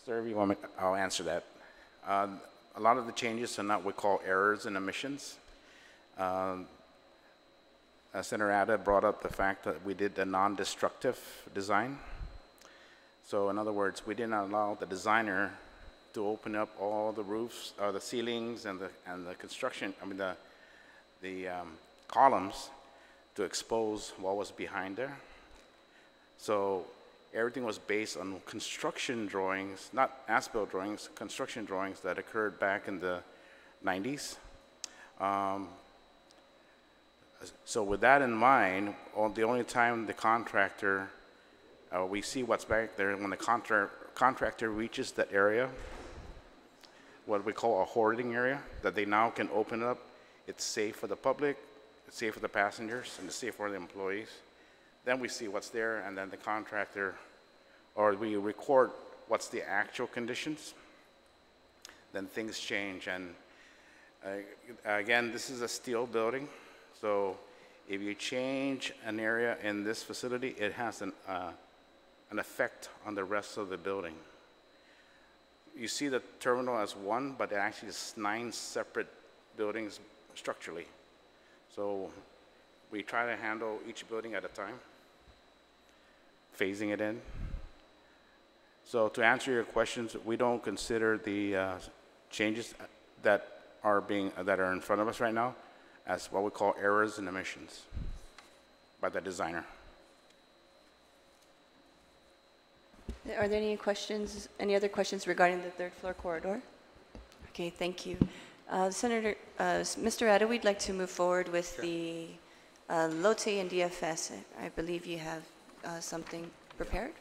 Sir, if you want me, I'll answer that. A lot of the changes are not what we call errors and omissions. Senator Ada brought up the fact that we did a non-destructive design. So in other words, we didn't allow the designer to open up all the roofs, or the ceilings, and the construction. I mean the columns, to expose what was behind there. So everything was based on construction drawings, not as-built drawings, construction drawings that occurred back in the 90s. So with that in mind, the only time the contractor, we see what's back there when the contractor reaches that area, what we call a hoarding area, that they now can open up. It's safe for the public, it's safe for the passengers, and it's safe for the employees. Then we see what's there, and then the contractor, or we record what's the actual conditions. Then things change, and again, this is a steel building, so if you change an area in this facility, it has an effect on the rest of the building. You see the terminal as one, but it actually is 9 separate buildings structurally. So we try to handle each building at a time, phasing it in. So to answer your questions, we don't consider the changes that are in front of us right now as what we call errors and omissions by the designer. Are there any questions, any other questions regarding the third floor corridor? Okay, thank you. Senator, Mr. Ada, we'd like to move forward with the LOTE and DFS. I believe you have something prepared.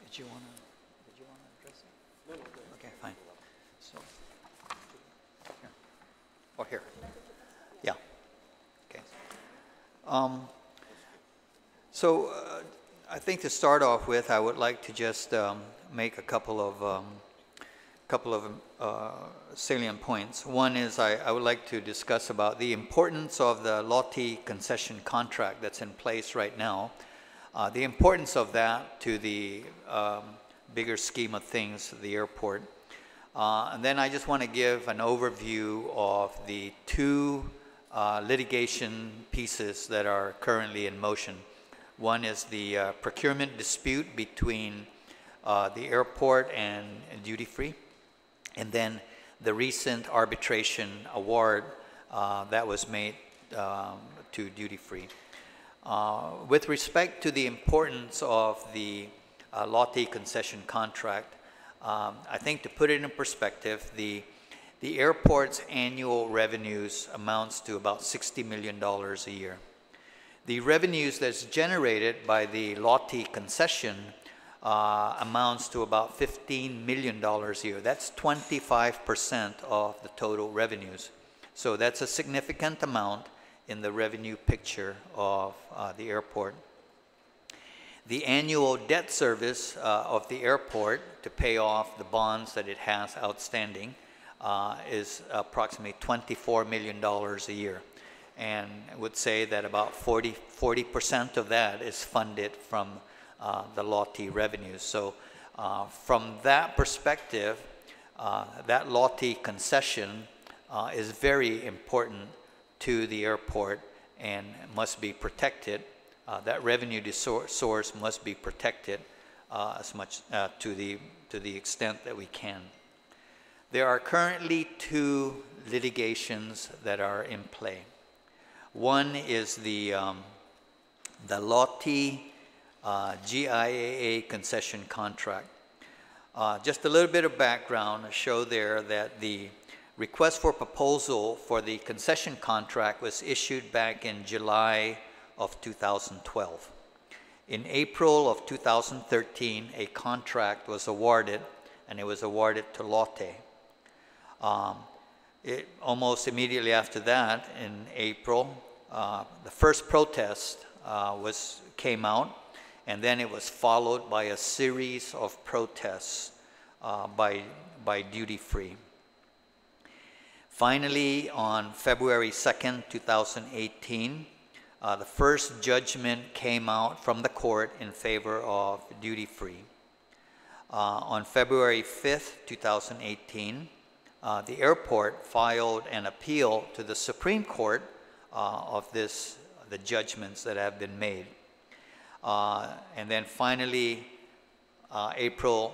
Did you want to address it? No. Okay, fine. So, here. Oh, here. Yeah. Okay. So I think to start off with, I would like to just make a couple of salient points. One is I would like to discuss about the importance of the LOTE concession contract that's in place right now, the importance of that to the bigger scheme of things, the airport. And then I just want to give an overview of the 2 litigation pieces that are currently in motion. One is the procurement dispute between the airport and duty-free, and then the recent arbitration award that was made to duty-free. With respect to the importance of the LOTE concession contract, I think to put it in perspective, the airport's annual revenues amounts to about $60 million a year. The revenues that's generated by the LOTE concession amounts to about $15 million a year. That's 25% of the total revenues. So that's a significant amount in the revenue picture of the airport. The annual debt service of the airport to pay off the bonds that it has outstanding is approximately $24 million a year. And I would say that about 40% of that is funded from the LOTE revenues. So from that perspective, that LOTE concession is very important to the airport and must be protected. That revenue source must be protected as much to the extent that we can. There are currently 2 litigations that are in play. One is the Lotte GIAA concession contract. Just a little bit of background to show there that the request for proposal for the concession contract was issued back in July of 2012. In April of 2013, a contract was awarded, and it was awarded to Lotte. Almost immediately after that, in April, the first protest came out, and then it was followed by a series of protests by Duty Free. Finally, on February 2nd, 2018, the first judgment came out from the court in favor of Duty Free. On February 5th, 2018, the airport filed an appeal to the Supreme Court of the judgments that have been made. And then finally, April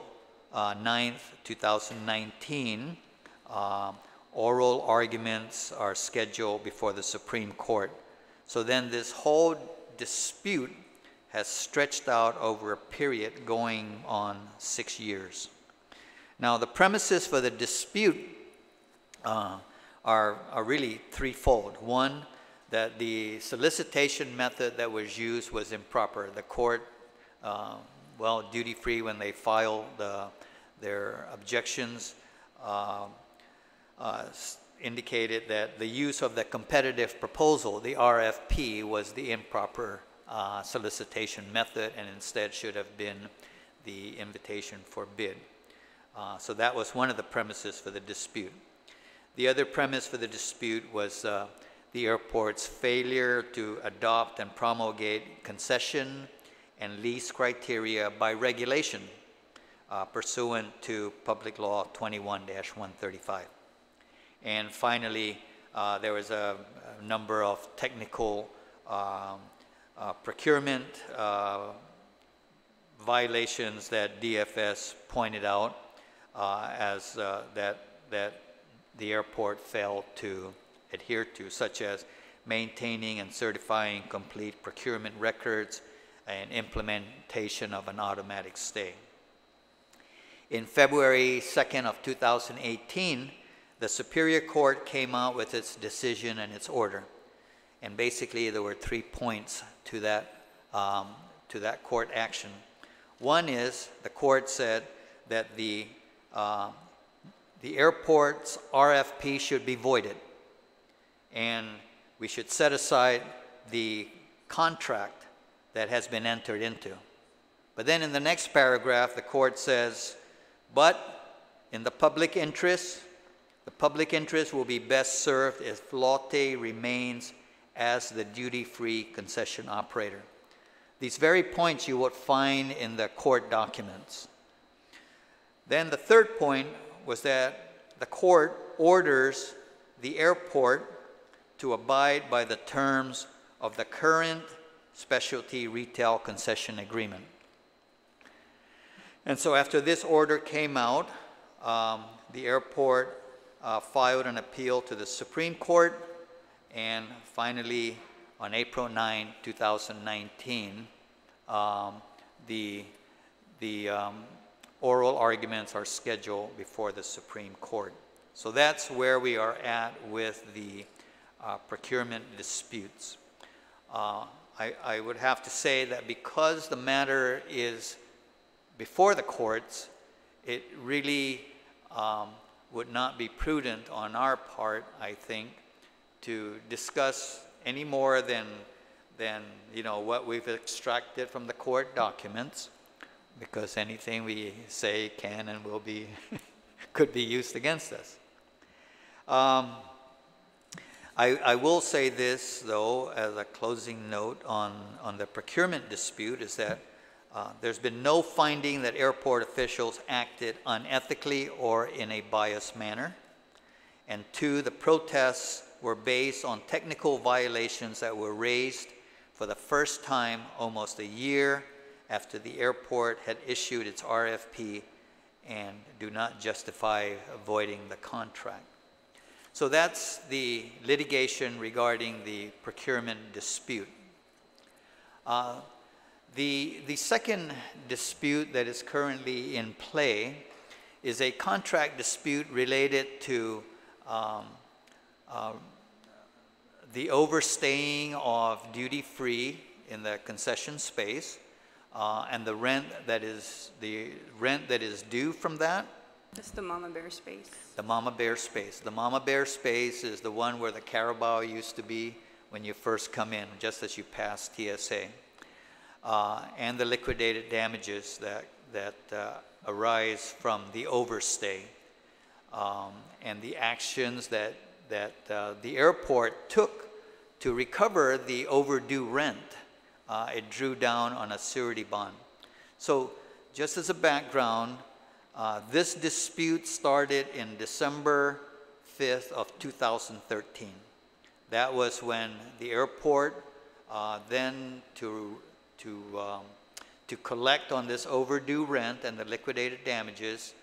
9th, 2019, oral arguments are scheduled before the Supreme Court. So then this whole dispute has stretched out over a period going on 6 years. Now, the premises for the dispute are really threefold. One, that the solicitation method that was used was improper. The court, Duty Free, when they filed their objections, indicated that the use of the competitive proposal, the RFP, was the improper solicitation method, and instead should have been the invitation for bid. So that was one of the premises for the dispute. The other premise for the dispute was the airport's failure to adopt and promulgate concession and lease criteria by regulation pursuant to Public Law 21-135. And finally, there was a number of technical procurement violations that DFS pointed out as that the airport failed to adhere to, such as maintaining and certifying complete procurement records and implementation of an automatic stay. In February 2nd of 2018, the Superior Court came out with its decision and its order. And basically, there were 3 points to that court action. One is the court said that the airport's RFP should be voided, and we should set aside the contract that has been entered into. But then in the next paragraph, the court says, but in the public interest will be best served if Lotte remains as the duty-free concession operator. These very points you would find in the court documents. Then the third point was that the court orders the airport to abide by the terms of the current specialty retail concession agreement. And so after this order came out, the airport filed an appeal to the Supreme Court, and finally on April 9, 2019, the oral arguments are scheduled before the Supreme Court. So that's where we are at with the procurement disputes. I would have to say that because the matter is before the courts, it really would not be prudent on our part, I think, to discuss any more than what we've extracted from the court documents, because anything we say can and will be could be used against us. I will say this, though, as a closing note on the procurement dispute, is that there's been no finding that airport officials acted unethically or in a biased manner. And two, the protests were based on technical violations that were raised for the first time almost a year after the airport had issued its RFP and do not justify voiding the contract. So that's the litigation regarding the procurement dispute. The second dispute that is currently in play is a contract dispute related to the overstaying of duty-free in the concession space and the rent that is due from that. That's the Mama Bear space. The Mama Bear space. The Mama Bear space is the one where the Carabao used to be when you first come in, just as you pass TSA. And the liquidated damages that arise from the overstay. And the actions that the airport took to recover the overdue rent. It drew down on a surety bond. So just as a background, this dispute started in December 5th of 2013. That was when the airport then to collect on this overdue rent and the liquidated damages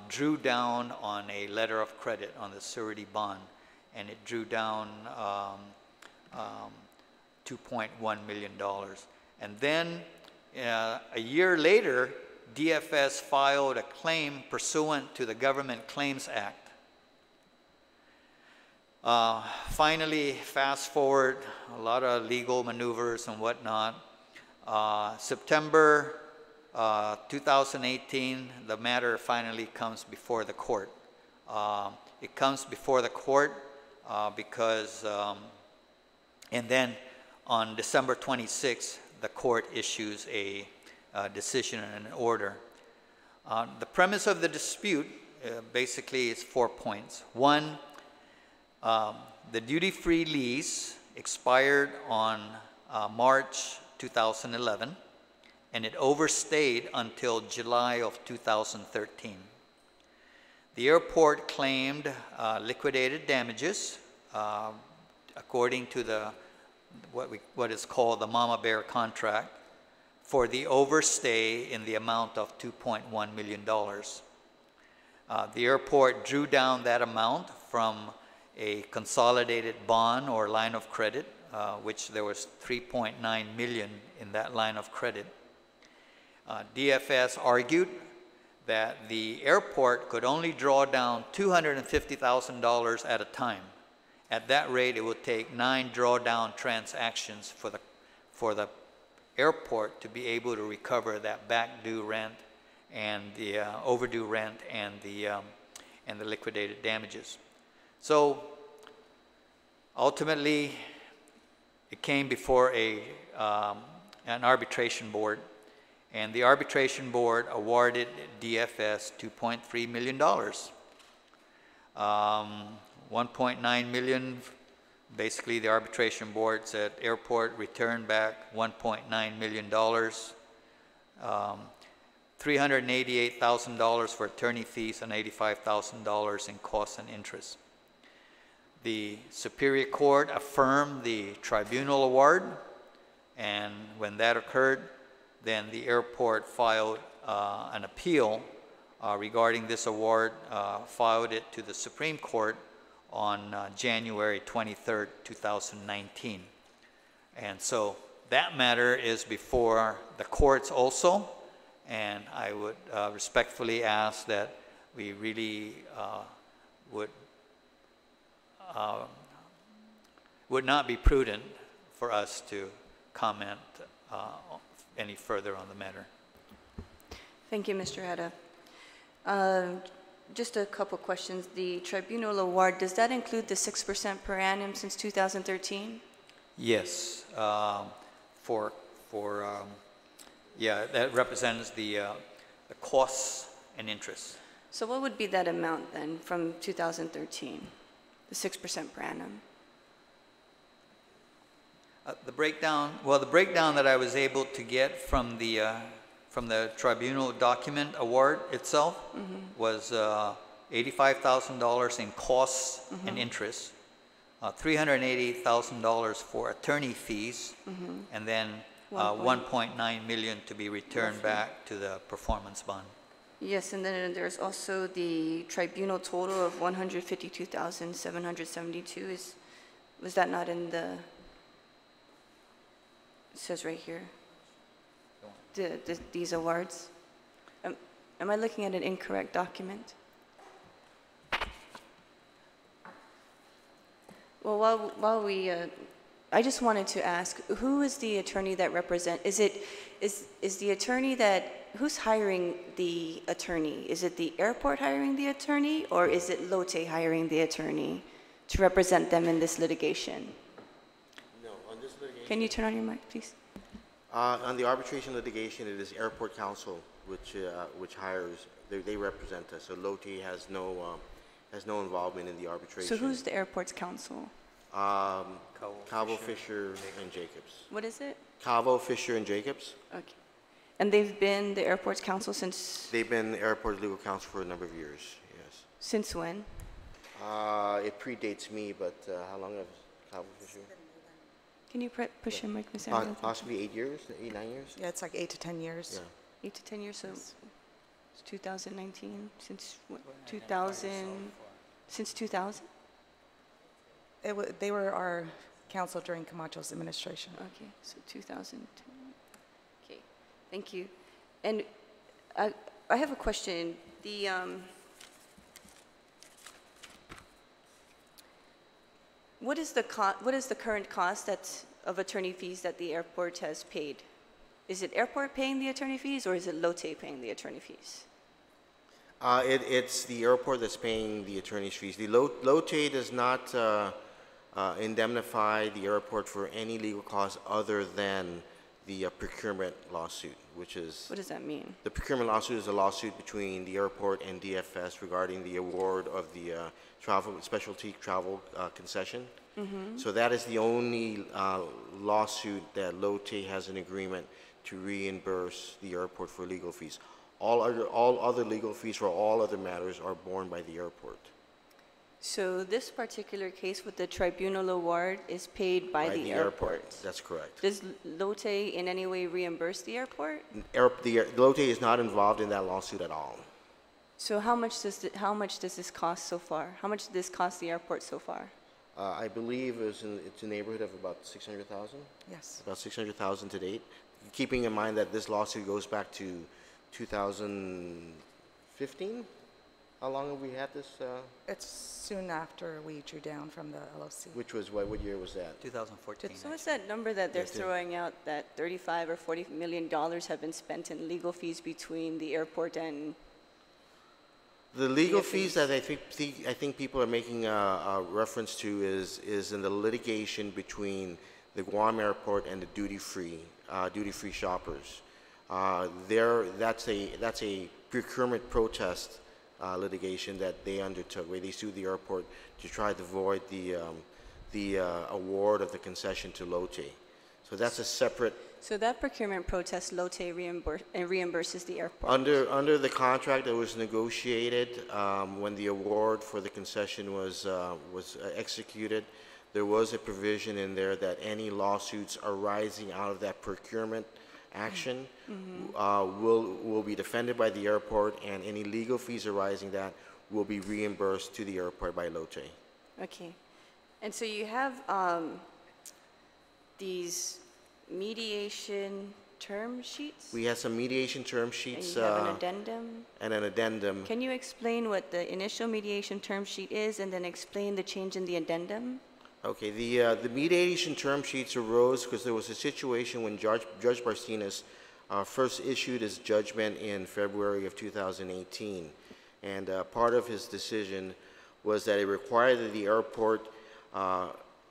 drew down on a letter of credit on the surety bond, and it drew down $2.1 million. And then a year later, DFS filed a claim pursuant to the Government Claims Act. Finally, fast forward, a lot of legal maneuvers and whatnot. September 2018, the matter finally comes before the court. It comes before the court because, and then on December 26th, the court issues a decision and an order. The premise of the dispute basically is 4 points. One, the duty-free lease expired on March 2011, and it overstayed until July of 2013. The airport claimed liquidated damages according to what is called the Mama Bear contract for the overstay in the amount of $2.1 million. The airport drew down that amount from a consolidated bond or line of credit, which there was $3.9 million in that line of credit. DFS argued that the airport could only draw down $250,000 at a time. At that rate, it would take 9 drawdown transactions for the airport to be able to recover that back due rent and the overdue rent and the liquidated damages. So ultimately, it came before an arbitration board, and the arbitration board awarded DFS $2.3 million. 1.9 million, basically the arbitration board said airport returned back $1.9 million, $388,000 for attorney fees and $85,000 in costs and interest. The Superior Court affirmed the tribunal award, and when that occurred, then the airport filed an appeal regarding this award, filed it to the Supreme Court on January 23rd, 2019. And so that matter is before the courts also, and I would respectfully ask that we really would not be prudent for us to comment any further on the matter. Thank you, Mr. Heda. Just a couple questions. The tribunal award, does that include the 6% per annum since 2013? Yes. Yeah, that represents the costs and interest. So what would be that amount then from 2013, the 6% per annum? The breakdown that I was able to get from the tribunal document award itself was $85,000 in costs and interest, $380,000 for attorney fees, and then 1.9 million to be returned back to the performance bond. Yes, and then there's also the tribunal total of 152,772. Was that not in the, it says right here, these awards? Am I looking at an incorrect document? Well, while we, I just wanted to ask, who is the attorney that is the attorney who's hiring the attorney? Is it the airport hiring the attorney, or is it Lotte hiring the attorney to represent them in this litigation? No, on this litigation. Can you turn on your mic, please? On the arbitration litigation, it is airport counsel which hires. They represent us. So Lotte has no involvement in the arbitration. So who's the airport's counsel? Cavo, Fisher, and Jacobs. What is it? Cavo, Fisher, and Jacobs. Okay. And they've been the airport's counsel since? They've been airport legal counsel for a number of years, yes. Since when? It predates me, but how long has Cavo, Fisher? Can you push your mic, Ms. Anderson? Possibly 8 years, 8, 9 years? Yeah, it's like 8 to 10 years. Yeah. 8 to 10 years, so it's 2019, since what, 2000, since 2000? They were our counsel during Camacho's administration. Okay, so 2010. Okay, thank you. And I have a question. What is the current cost of attorney fees that the airport has paid? Is it airport paying the attorney fees, or is it Lotte paying the attorney fees? It's the airport that's paying the attorney's fees. The Lotte does not indemnify the airport for any legal costs other than the procurement lawsuit, which is... What does that mean? The procurement lawsuit is a lawsuit between the airport and DFS regarding the award of the specialty travel concession. So that is the only lawsuit that Lotte has an agreement to reimburse the airport for legal fees. All other legal fees for all other matters are borne by the airport. So this particular case with the tribunal award is paid by the airport. That's correct. Does Lotte in any way reimburse the airport? Lotte is not involved in that lawsuit at all. So how much does this cost so far? How much did this cost the airport so far? I believe it's in the neighborhood of about 600,000. Yes. About 600,000 to date. Keeping in mind that this lawsuit goes back to 2015. How long have we had this? It's soon after we drew down from the LOC. Which was what year was that? 2014. So what's that number that they're throwing out, that 35 or 40 million dollars have been spent in legal fees between the airport and... The legal fees that I think people are making a reference to is in the litigation between the Guam airport and the duty-free shoppers. That's a procurement protest litigation that they undertook, where they sued the airport to try to void the award of the concession to Lotte. So that's a separate. So that procurement protest, Lotte reimburses the airport? Under the contract that was negotiated when the award for the concession was executed, there was a provision in there that any lawsuits arising out of that procurement action will be defended by the airport, and any legal fees arising that will be reimbursed to the airport by Lotte. Okay. And so you have these mediation term sheets? We have some mediation term sheets. And you have an addendum? And an addendum. Can you explain what the initial mediation term sheet is, and then explain the change in the addendum? Okay, the mediation term sheets arose because there was a situation when Judge Barcinas first issued his judgment in February of 2018. And part of his decision was that it required that the airport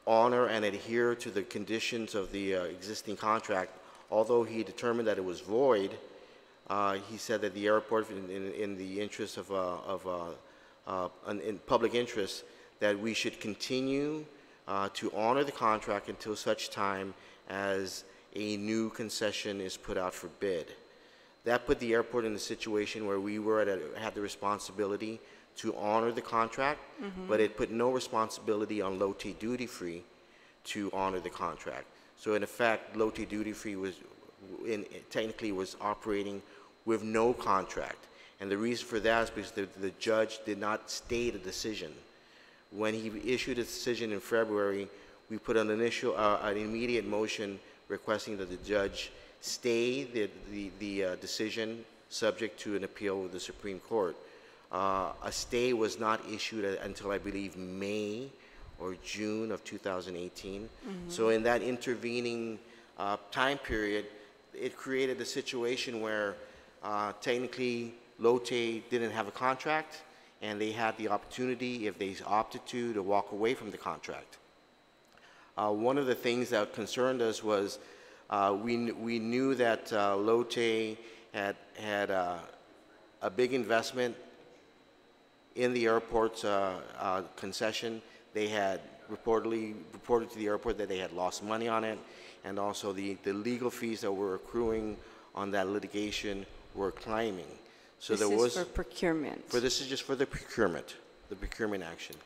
honor and adhere to the conditions of the existing contract. Although he determined that it was void, he said that the airport, in the interest in public interest, that we should continue to honor the contract until such time as a new concession is put out for bid. That put the airport in a situation where we had the responsibility to honor the contract, but it put no responsibility on Lotte Duty Free to honor the contract. So in effect, Lotte Duty Free was technically was operating with no contract. And the reason for that is because the judge did not state a decision. When he issued a decision in February, we put an immediate motion requesting that the judge stay the decision subject to an appeal with the Supreme Court. A stay was not issued until, I believe, May or June of 2018. So in that intervening time period, it created a situation where technically Lotte didn't have a contract, and they had the opportunity, if they opted to walk away from the contract. One of the things that concerned us was we knew that Lotte had a big investment in the airport's concession. They had reported to the airport that they had lost money on it, and also the legal fees that were accruing on that litigation were climbing. So this is for procurement. This is just for the procurement action.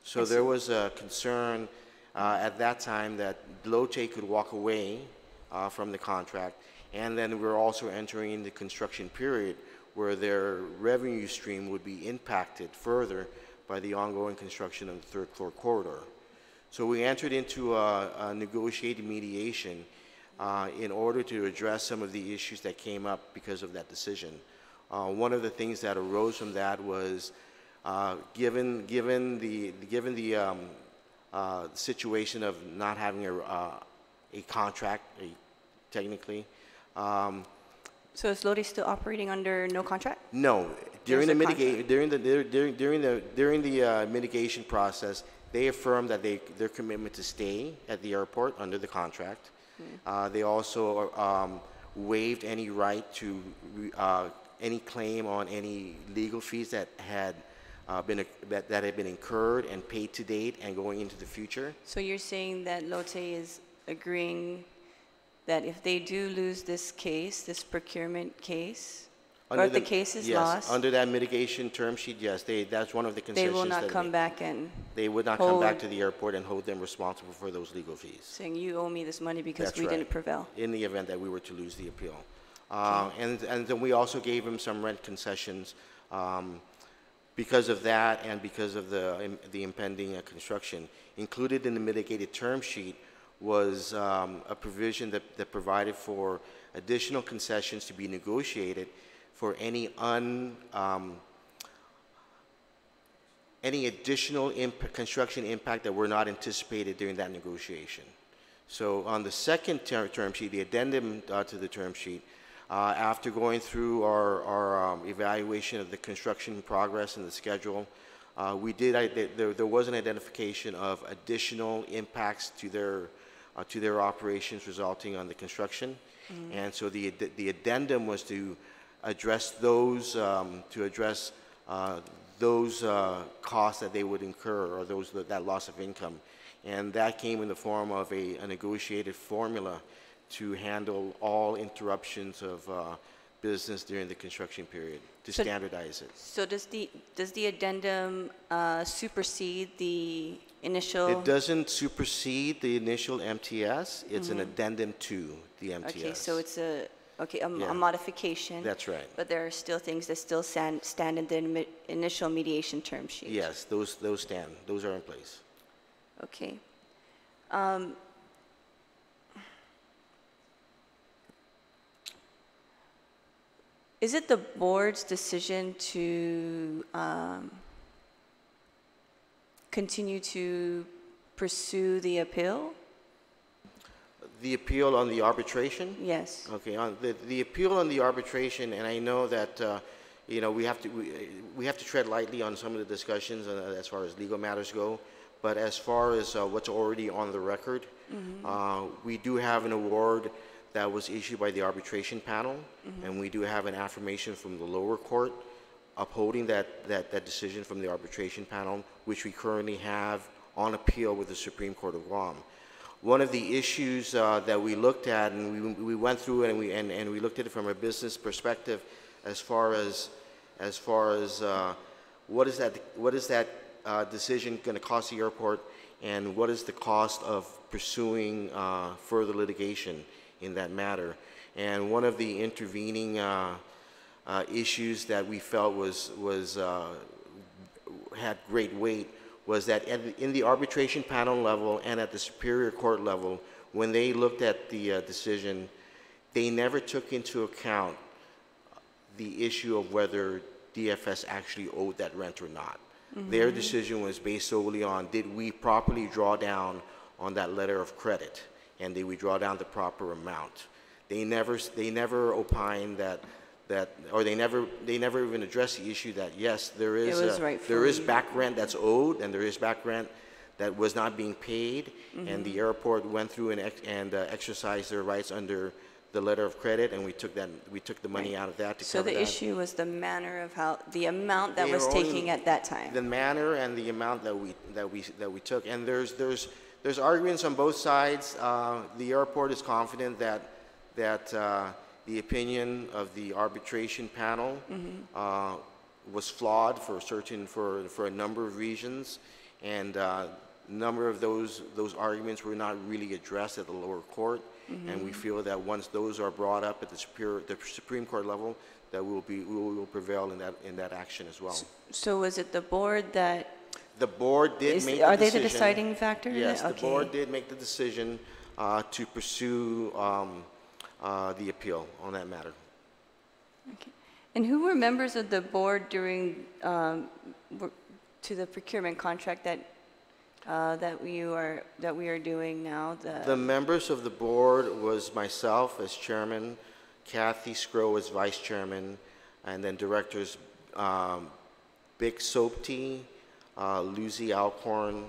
So there was a concern at that time that Lotte could walk away from the contract, and then we're also entering in the construction period where their revenue stream would be impacted further by the ongoing construction of the third floor corridor. So we entered into a negotiated mediation in order to address some of the issues that came up because of that decision. One of the things that arose from that was given the situation of not having a contract, technically. So is Lotte still operating under no contract? No. During the mitigation process, they affirmed that their commitment to stay at the airport under the contract. They also waived any right to any claim on any legal fees that had been incurred and paid to date and going into the future. So you're saying that Lotte is agreeing that if they do lose this case, this procurement case, or if the case is lost, under that mitigation term sheet, yes, that's one of the concessions. They will not come back and they would not come back to the airport and hold them responsible for those legal fees. Saying you owe me this money because That's we right. didn't prevail. In the event that we were to lose the appeal. And then we also gave them some rent concessions because of that and because of the impending construction. Included in the mitigated term sheet was a provision that provided for additional concessions to be negotiated for any additional construction impact that were not anticipated during that negotiation. So on the second term sheet, the addendum to the term sheet, after going through our evaluation of the construction progress and the schedule, there was an identification of additional impacts to their operations resulting on the construction. And so the addendum was to address those costs that they would incur, or that loss of income. And that came in the form of a negotiated formula to handle all interruptions of business during the construction period, to standardize it. So does the addendum supersede the initial? It doesn't supersede the initial MTS. It's an addendum to the MTS. Okay, so it's a modification. That's right. But there are still things that still stand in the initial mediation term sheet. Yes, those stand. Those are in place. Okay. Is it the board's decision to continue to pursue the appeal? The appeal on the arbitration? Yes. Okay, on the appeal on the arbitration, and I know that we have to tread lightly on some of the discussions as far as legal matters go, but as far as what's already on the record, we do have an award that was issued by the arbitration panel, and we do have an affirmation from the lower court upholding that decision from the arbitration panel, which we currently have on appeal with the Supreme Court of Guam. One of the issues that we looked at, and we went through it, and we looked at it from a business perspective, as far as what is that decision going to cost the airport, and what is the cost of pursuing further litigation in that matter. And one of the intervening issues that we felt had great weight was that in the arbitration panel level and at the Superior Court level, when they looked at the decision, they never took into account the issue of whether DFS actually owed that rent or not. Their decision was based solely on, did we properly draw down on that letter of credit, and did we draw down the proper amount? They never opined or they never even addressed the issue that yes, there is back rent that's owed, and there is back rent that was not being paid, and the airport went through and exercised their rights under the letter of credit, and we took the money out of that to cover that. So the issue was the manner of how the amount that was taking at that time. The manner and the amount that we took, and there's arguments on both sides. The airport is confident that the opinion of the arbitration panel was flawed for a number of reasons, and a number of those arguments were not really addressed at the lower court. And we feel that once those are brought up at the Supreme Court level, that we will prevail in that action as well. So was it the board that? The board did make the decision. Are they the deciding factor? Yes, okay. The board did make the decision to pursue the appeal on that matter. Okay. And who were members of the board during to the procurement contract that we are doing now? The members of the board was myself as chairman, Kathy Scrow as vice chairman, and then directors Bick Sopti, Lucy Alcorn,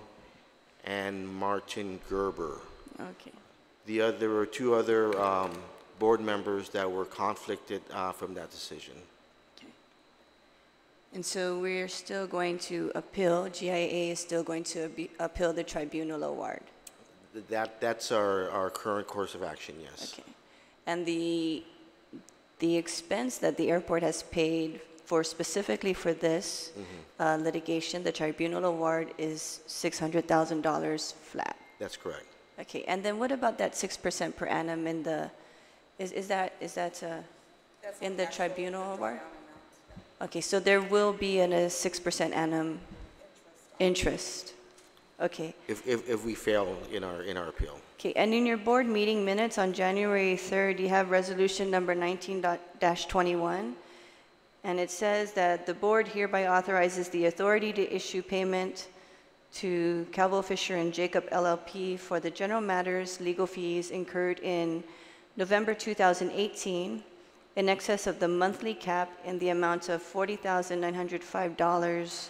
and Martin Gerber. Okay. There were two other board members that were conflicted from that decision. And so we're still going to appeal, GIA is still going to appeal the tribunal award? That's our current course of action, yes. Okay. And the expense that the airport has paid for specifically for this litigation, the tribunal award is $600,000 flat? That's correct. Okay, and then what about that 6% per annum in the, is that in the tribunal award? Okay, so there will be a 6% annum interest. Okay. If we fail in our appeal. Okay, and in your board meeting minutes on January 3rd, you have resolution number 19-21, and it says that the board hereby authorizes the authority to issue payment to Calvo Fisher and Jacob LLP for the general matters legal fees incurred in November 2018 in excess of the monthly cap in the amount of $40,905,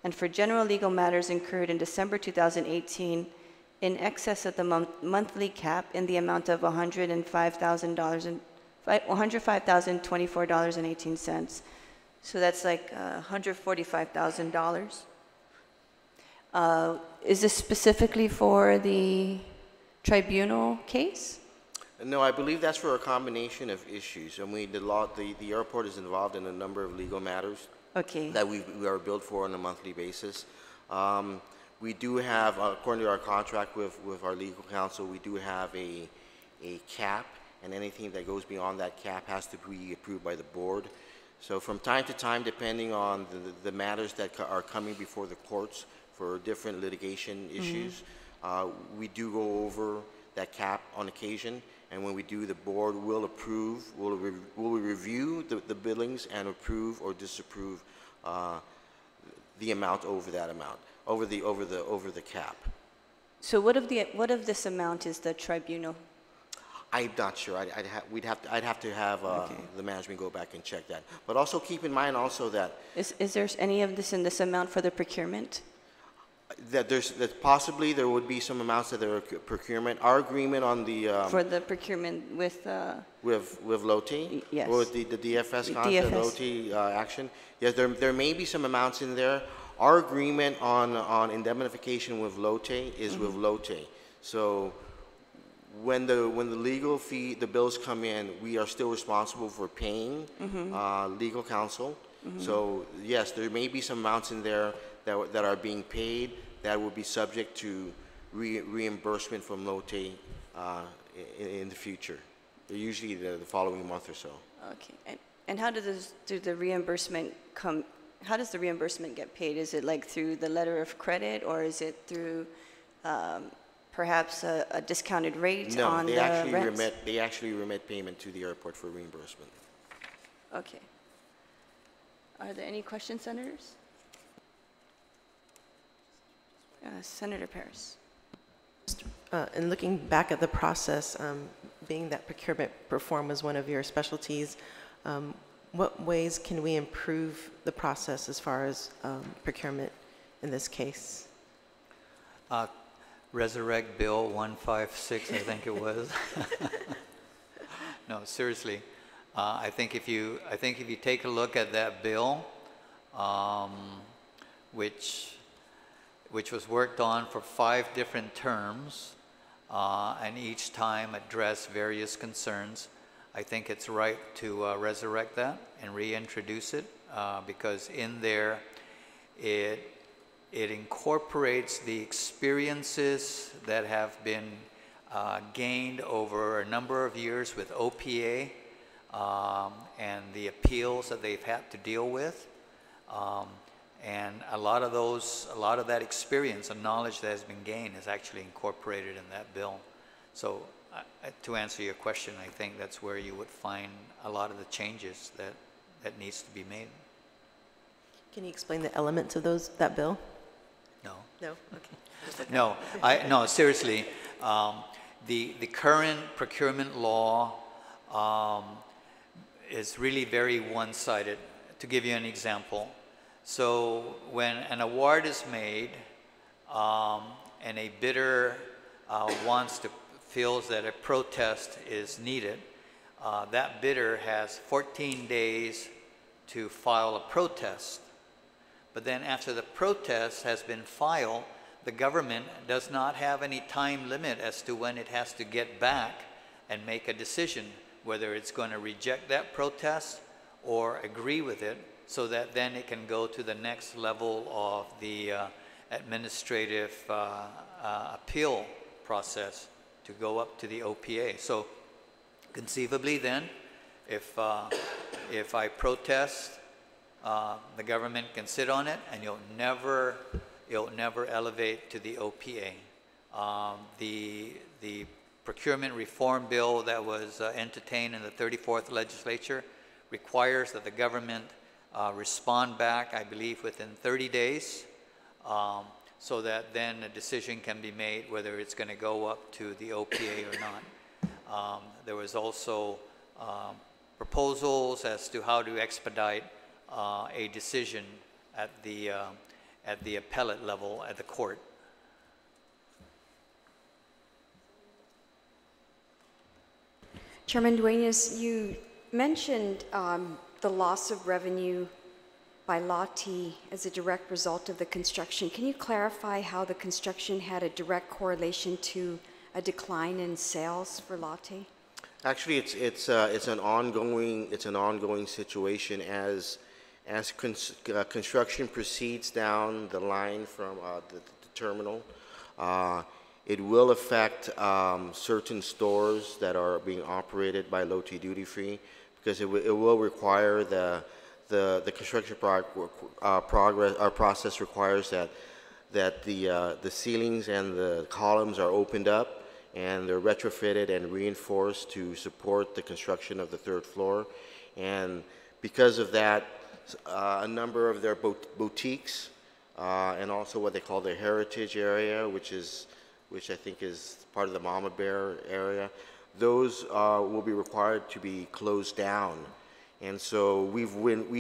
and for general legal matters incurred in December 2018 in excess of the monthly cap in the amount of $105,024.18. So that's like $145,000. Is this specifically for the tribunal case? No, I believe that's for a combination of issues. And the airport is involved in a number of legal matters that we are billed for on a monthly basis. We do have, according to our contract with our legal counsel, we do have a cap, and anything that goes beyond that cap has to be approved by the board. So from time to time, depending on the matters that are coming before the courts for different litigation issues, we do go over that cap on occasion. And when we do, the board will review the billings and approve or disapprove the amount over that amount, over the cap. So what of this amount is the tribunal? I'm not sure. I'd have to have the management go back and check that. But also keep in mind also that is there any of this in this amount for the procurement? That possibly there would be some amounts that are procurement. Our agreement on the for the procurement with LOTE, yes, with the DFS concept, LOTE action. Yes, there may be some amounts in there. Our agreement on indemnification with LOTE is with LOTE. So when the legal fee, the bills come in, we are still responsible for paying legal counsel. So yes, there may be some amounts in there that are being paid that will be subject to reimbursement from LOTE in the future. They're usually the following month or so. Okay. And how does the reimbursement come? How does the reimbursement get paid? Is it like through the letter of credit, or is it through perhaps a discounted rate No, on they the actually rents? they actually remit payment to the airport for reimbursement. Okay. Are there any questions, senators? Senator Paris. And looking back at the process, being that procurement reform was one of your specialties, what ways can we improve the process as far as procurement in this case? Resurrect Bill 156, I think it was. No, seriously. I think if you take a look at that bill, which was worked on for 5 different terms, and each time addressed various concerns, I think it's right to resurrect that and reintroduce it, because in there it incorporates the experiences that have been gained over a number of years with OPA, and the appeals that they've had to deal with, and a lot of that experience and knowledge that has been gained is actually incorporated in that bill. So to answer your question, I think that's where you would find a lot of the changes that needs to be made. Can you explain the elements of that bill? No. No? Okay. No, seriously. The current procurement law is really very one-sided. To give you an example, so when an award is made and a bidder feels that a protest is needed, that bidder has 14 days to file a protest. But then after the protest has been filed, the government does not have any time limit as to when it has to get back and make a decision whether it's going to reject that protest or agree with it, so that then it can go to the next level of the administrative appeal process to go up to the OPA. So conceivably then, if I protest, the government can sit on it, and you'll never elevate to the OPA. The procurement reform bill that was entertained in the 34th legislature requires that the government respond back, I believe, within 30 days, so that then a decision can be made whether it's going to go up to the OPA or not. There was also proposals as to how to expedite a decision at the appellate level at the court. Chairman Duenas, you mentioned the loss of revenue by LOTI as a direct result of the construction. Can you clarify how the construction had a direct correlation to a decline in sales for LOTI? Actually, it's an ongoing situation as construction proceeds down the line from the terminal. It will affect certain stores that are being operated by LOTI Duty Free, because it will require the construction process requires that the ceilings and the columns are opened up and they're retrofitted and reinforced to support the construction of the 3rd floor. And because of that, a number of their boutiques and also what they call their heritage area, which I think is part of the Mama Bear area, those will be required to be closed down. And so we've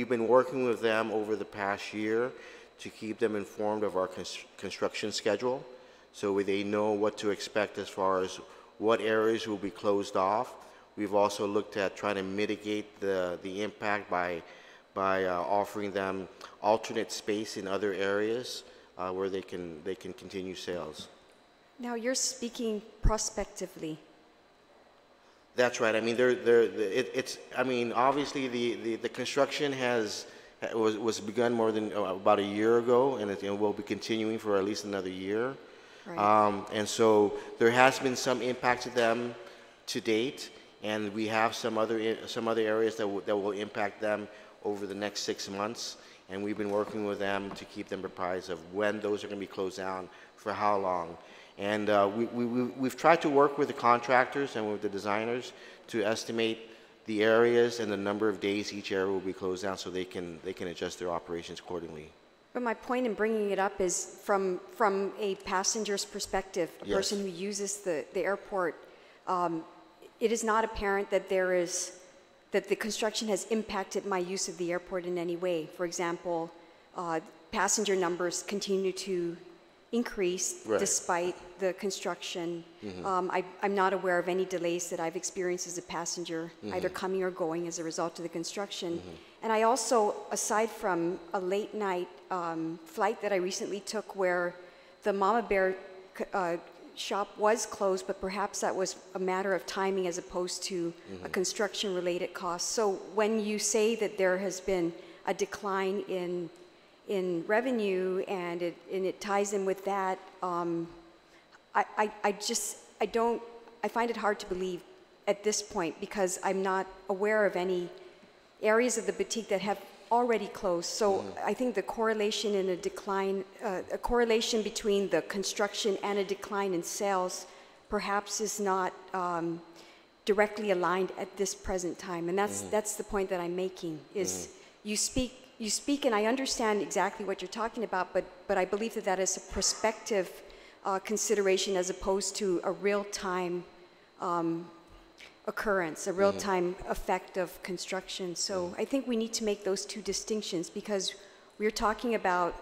been working with them over the past year to keep them informed of our construction schedule, so they know what to expect as far as what areas will be closed off. We've also looked at trying to mitigate the impact by offering them alternate space in other areas where they can continue sales. Now you're speaking prospectively. That's right. I mean, I mean, obviously the construction has was begun more than about a year ago, and it will be continuing for at least another year. Right. And so there has been some impact to them to date, and we have some other areas that will impact them over the next 6 months. And we've been working with them to keep them apprised of when those are going to be closed down, for how long. And we've tried to work with the contractors and with the designers to estimate the areas and the number of days each area will be closed down, so they can adjust their operations accordingly. But my point in bringing it up is from a passenger's perspective, a Yes. person who uses the airport, it is not apparent that that the construction has impacted my use of the airport in any way. For example, passenger numbers continue to increase Right. despite the construction. I'm not aware of any delays that I've experienced as a passenger, either coming or going as a result of the construction. And I also, aside from a late night flight that I recently took where the Mama Bear shop was closed, but perhaps that was a matter of timing as opposed to a construction-related cost. So when you say that there has been a decline in revenue and it ties in with that, I find it hard to believe at this point because I'm not aware of any areas of the boutique that have already closed. So I think the correlation in a decline, a correlation between the construction and a decline in sales perhaps is not directly aligned at this present time. And that's the point that I'm making is you speak and I understand exactly what you're talking about, but I believe that is a prospective consideration as opposed to a real-time occurrence, a real-time effect of construction. So I think we need to make those two distinctions because we're talking about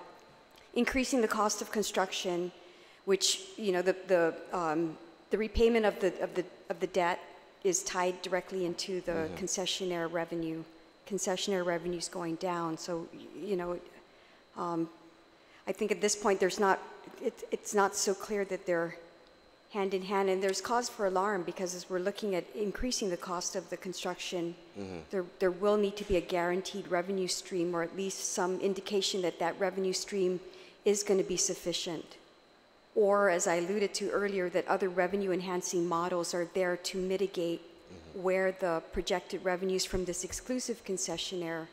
increasing the cost of construction, which the repayment of the debt is tied directly into the concessionaire revenue. Concessionaire revenues going down. So I think at this point it's not so clear that they're hand in hand, and there's cause for alarm because as we're looking at increasing the cost of the construction, there will need to be a guaranteed revenue stream or at least some indication that revenue stream is going to be sufficient. Or as I alluded to earlier, that other revenue enhancing models are there to mitigate where the projected revenues from this exclusive concessionaire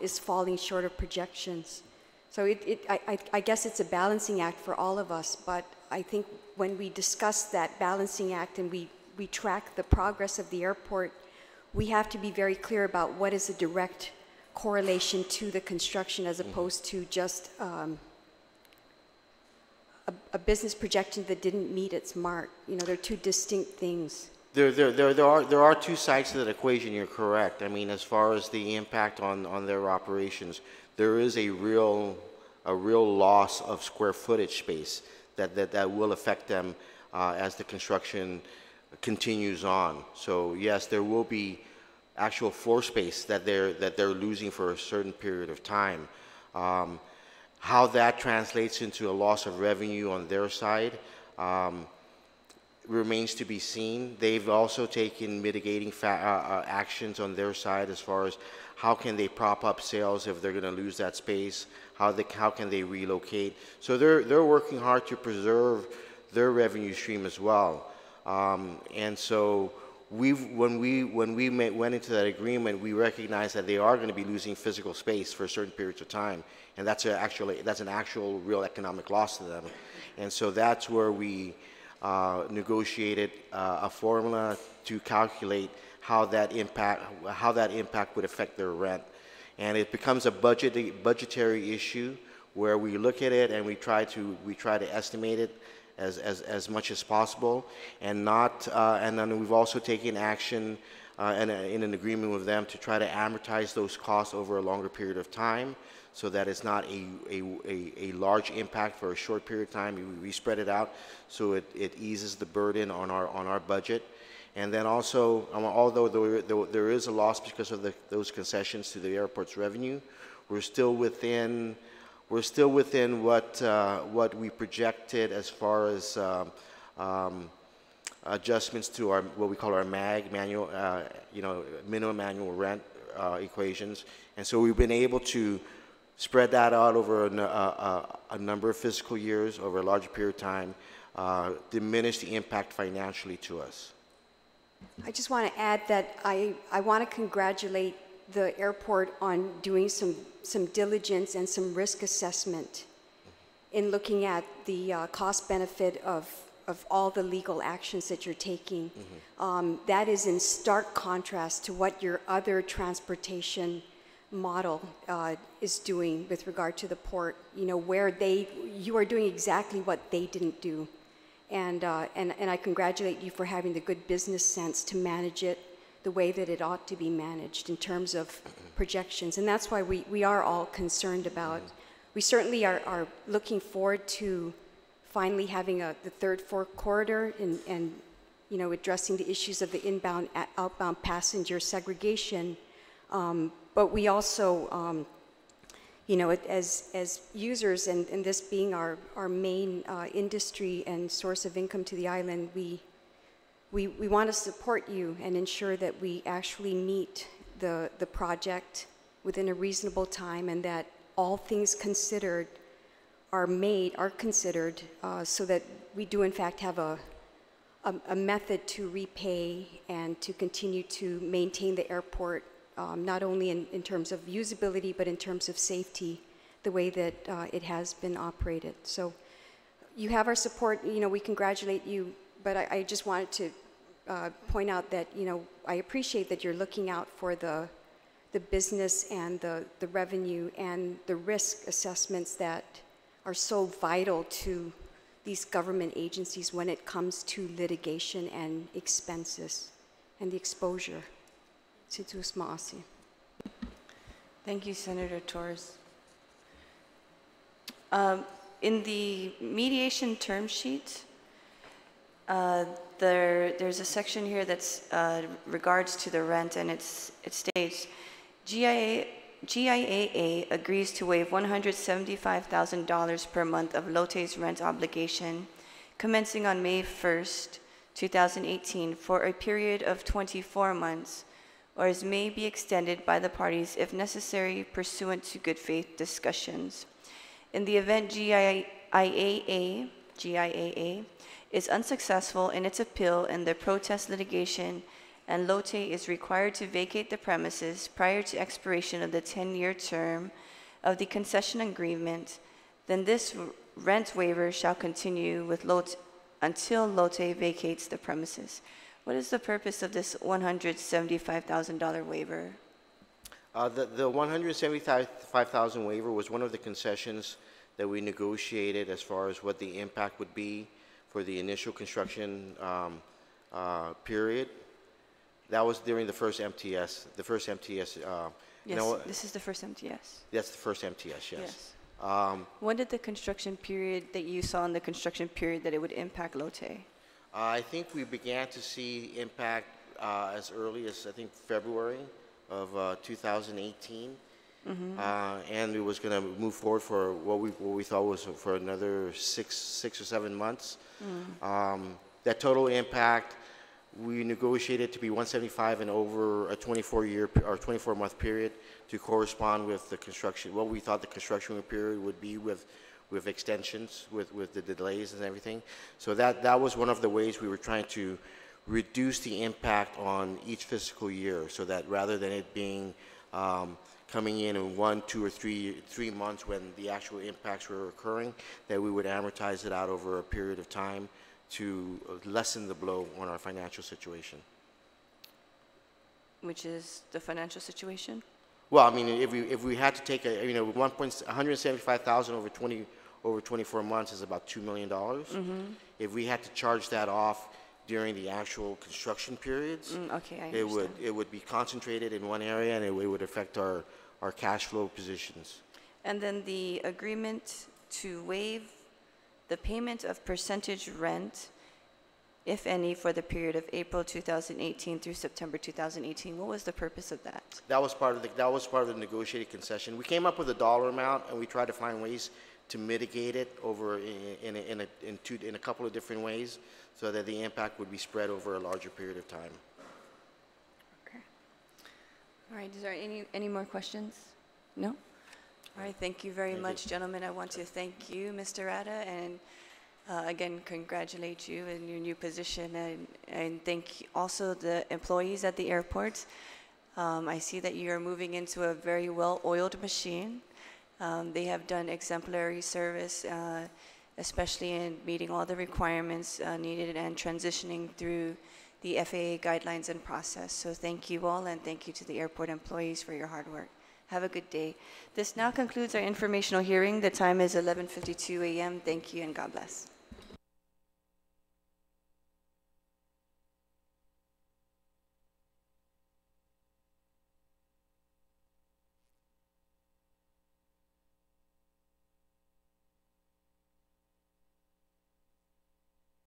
is falling short of projections. So I guess it's a balancing act for all of us, but I think when we discuss that balancing act and we track the progress of the airport, we have to be very clear about what is a direct correlation to the construction as opposed to just a business projection that didn't meet its mark. They're two distinct things. There are two sides to that equation. You're correct. I mean, as far as the impact on their operations, there is a real loss of square footage space that will affect them as the construction continues on. So yes, there will be actual floor space that they're losing for a certain period of time. How that translates into a loss of revenue on their side remains to be seen. They've also taken mitigating actions on their side as far as how can they prop up sales if they're going to lose that space, how can they relocate. So they're working hard to preserve their revenue stream as well. And so when we went into that agreement, we recognized that they are going to be losing physical space for certain periods of time, and that's an actual real economic loss to them. And so that's where we negotiated a formula to calculate how that impact would affect their rent, and it becomes a budgetary issue where we look at it and we try to estimate it as much as possible, and then we've also taken action in an agreement with them to try to amortize those costs over a longer period of time, so that it's not a large impact for a short period of time. We spread it out so it eases the burden on our budget. And then also, although there is a loss because of those concessions to the airport's revenue, we're still within what we projected as far as adjustments to what we call our MAG, minimum annual rent equations. And so we've been able to spread that out over a number of fiscal years, over a larger period of time, diminish the impact financially to us. I just want to add that I want to congratulate the airport on doing some diligence and some risk assessment in looking at the cost benefit of all the legal actions that you're taking. That is in stark contrast to what your other transportation model is doing with regard to the port, where you are doing exactly what they didn't do. And I congratulate you for having the good business sense to manage it the way that it ought to be managed in terms of projections. And that's why we are all concerned about, we certainly are looking forward to finally having the third corridor and addressing the issues of the inbound, outbound passenger segregation. But we also, as users, and this being our main industry and source of income to the island, we want to support you and ensure that we actually meet the project within a reasonable time, and that all things considered are considered so that we do in fact have a method to repay and to continue to maintain the airport, not only in terms of usability, but in terms of safety, the way that it has been operated. So you have our support. We congratulate you, but I just wanted to point out that, I appreciate that you're looking out for the business and the revenue and the risk assessments that are so vital to these government agencies when it comes to litigation and expenses and the exposure. Thank you, Senator Torres. In the mediation term sheet, there's a section here that's regards to the rent, and it states, GIAA agrees to waive $175,000 per month of LOTE's rent obligation commencing on May 1st, 2018 for a period of 24 months, or as may be extended by the parties if necessary pursuant to good faith discussions. In the event GIAA is unsuccessful in its appeal in the protest litigation and LOTE is required to vacate the premises prior to expiration of the 10-year term of the concession agreement, then this rent waiver shall continue with LOTE until LOTE vacates the premises. What is the purpose of this $175,000 waiver? The $175,000 waiver was one of the concessions that we negotiated as far as what the impact would be for the initial construction period. That was during the first MTS. The first MTS. Yes, this is the first MTS. That's the first MTS, yes. When did the construction period that you saw in the construction period that it would impact LOTE? I think we began to see impact as early as, I think, February of 2018. And it was going to move forward for what we thought was for another six or 7 months. That total impact, we negotiated to be 175 and over a 24-month period to correspond with the construction, what we thought the construction period would be with extensions, with the delays and everything. So that was one of the ways we were trying to reduce the impact on each fiscal year, so that rather than it being coming in 1, 2, or 3 months when the actual impacts were occurring, that we would amortize it out over a period of time to lessen the blow on our financial situation. Which is the financial situation? Well, I mean, if we had to take $175,000 over 24 months is about $2 million. If we had to charge that off during the actual construction periods, okay, I understand. it would be concentrated in one area, and it would affect our cash flow positions. And then the agreement to waive the payment of percentage rent, if any, for the period of April 2018 through September 2018. What was the purpose of that? That was part of the negotiated concession. We came up with a dollar amount, and we tried to find ways to mitigate it over in a couple of different ways, so that the impact would be spread over a larger period of time. All right, is there any more questions? No? All right, thank you very much, gentlemen. I want to thank you, Mr. Rada, and again, congratulate you in your new position, and thank also the employees at the airports. I see that you are moving into a very well-oiled machine. They have done exemplary service, especially in meeting all the requirements needed and transitioning through the FAA guidelines and process. So thank you all, and thank you to the airport employees for your hard work. Have a good day. This now concludes our informational hearing. The time is 11:52 a.m. Thank you and God bless.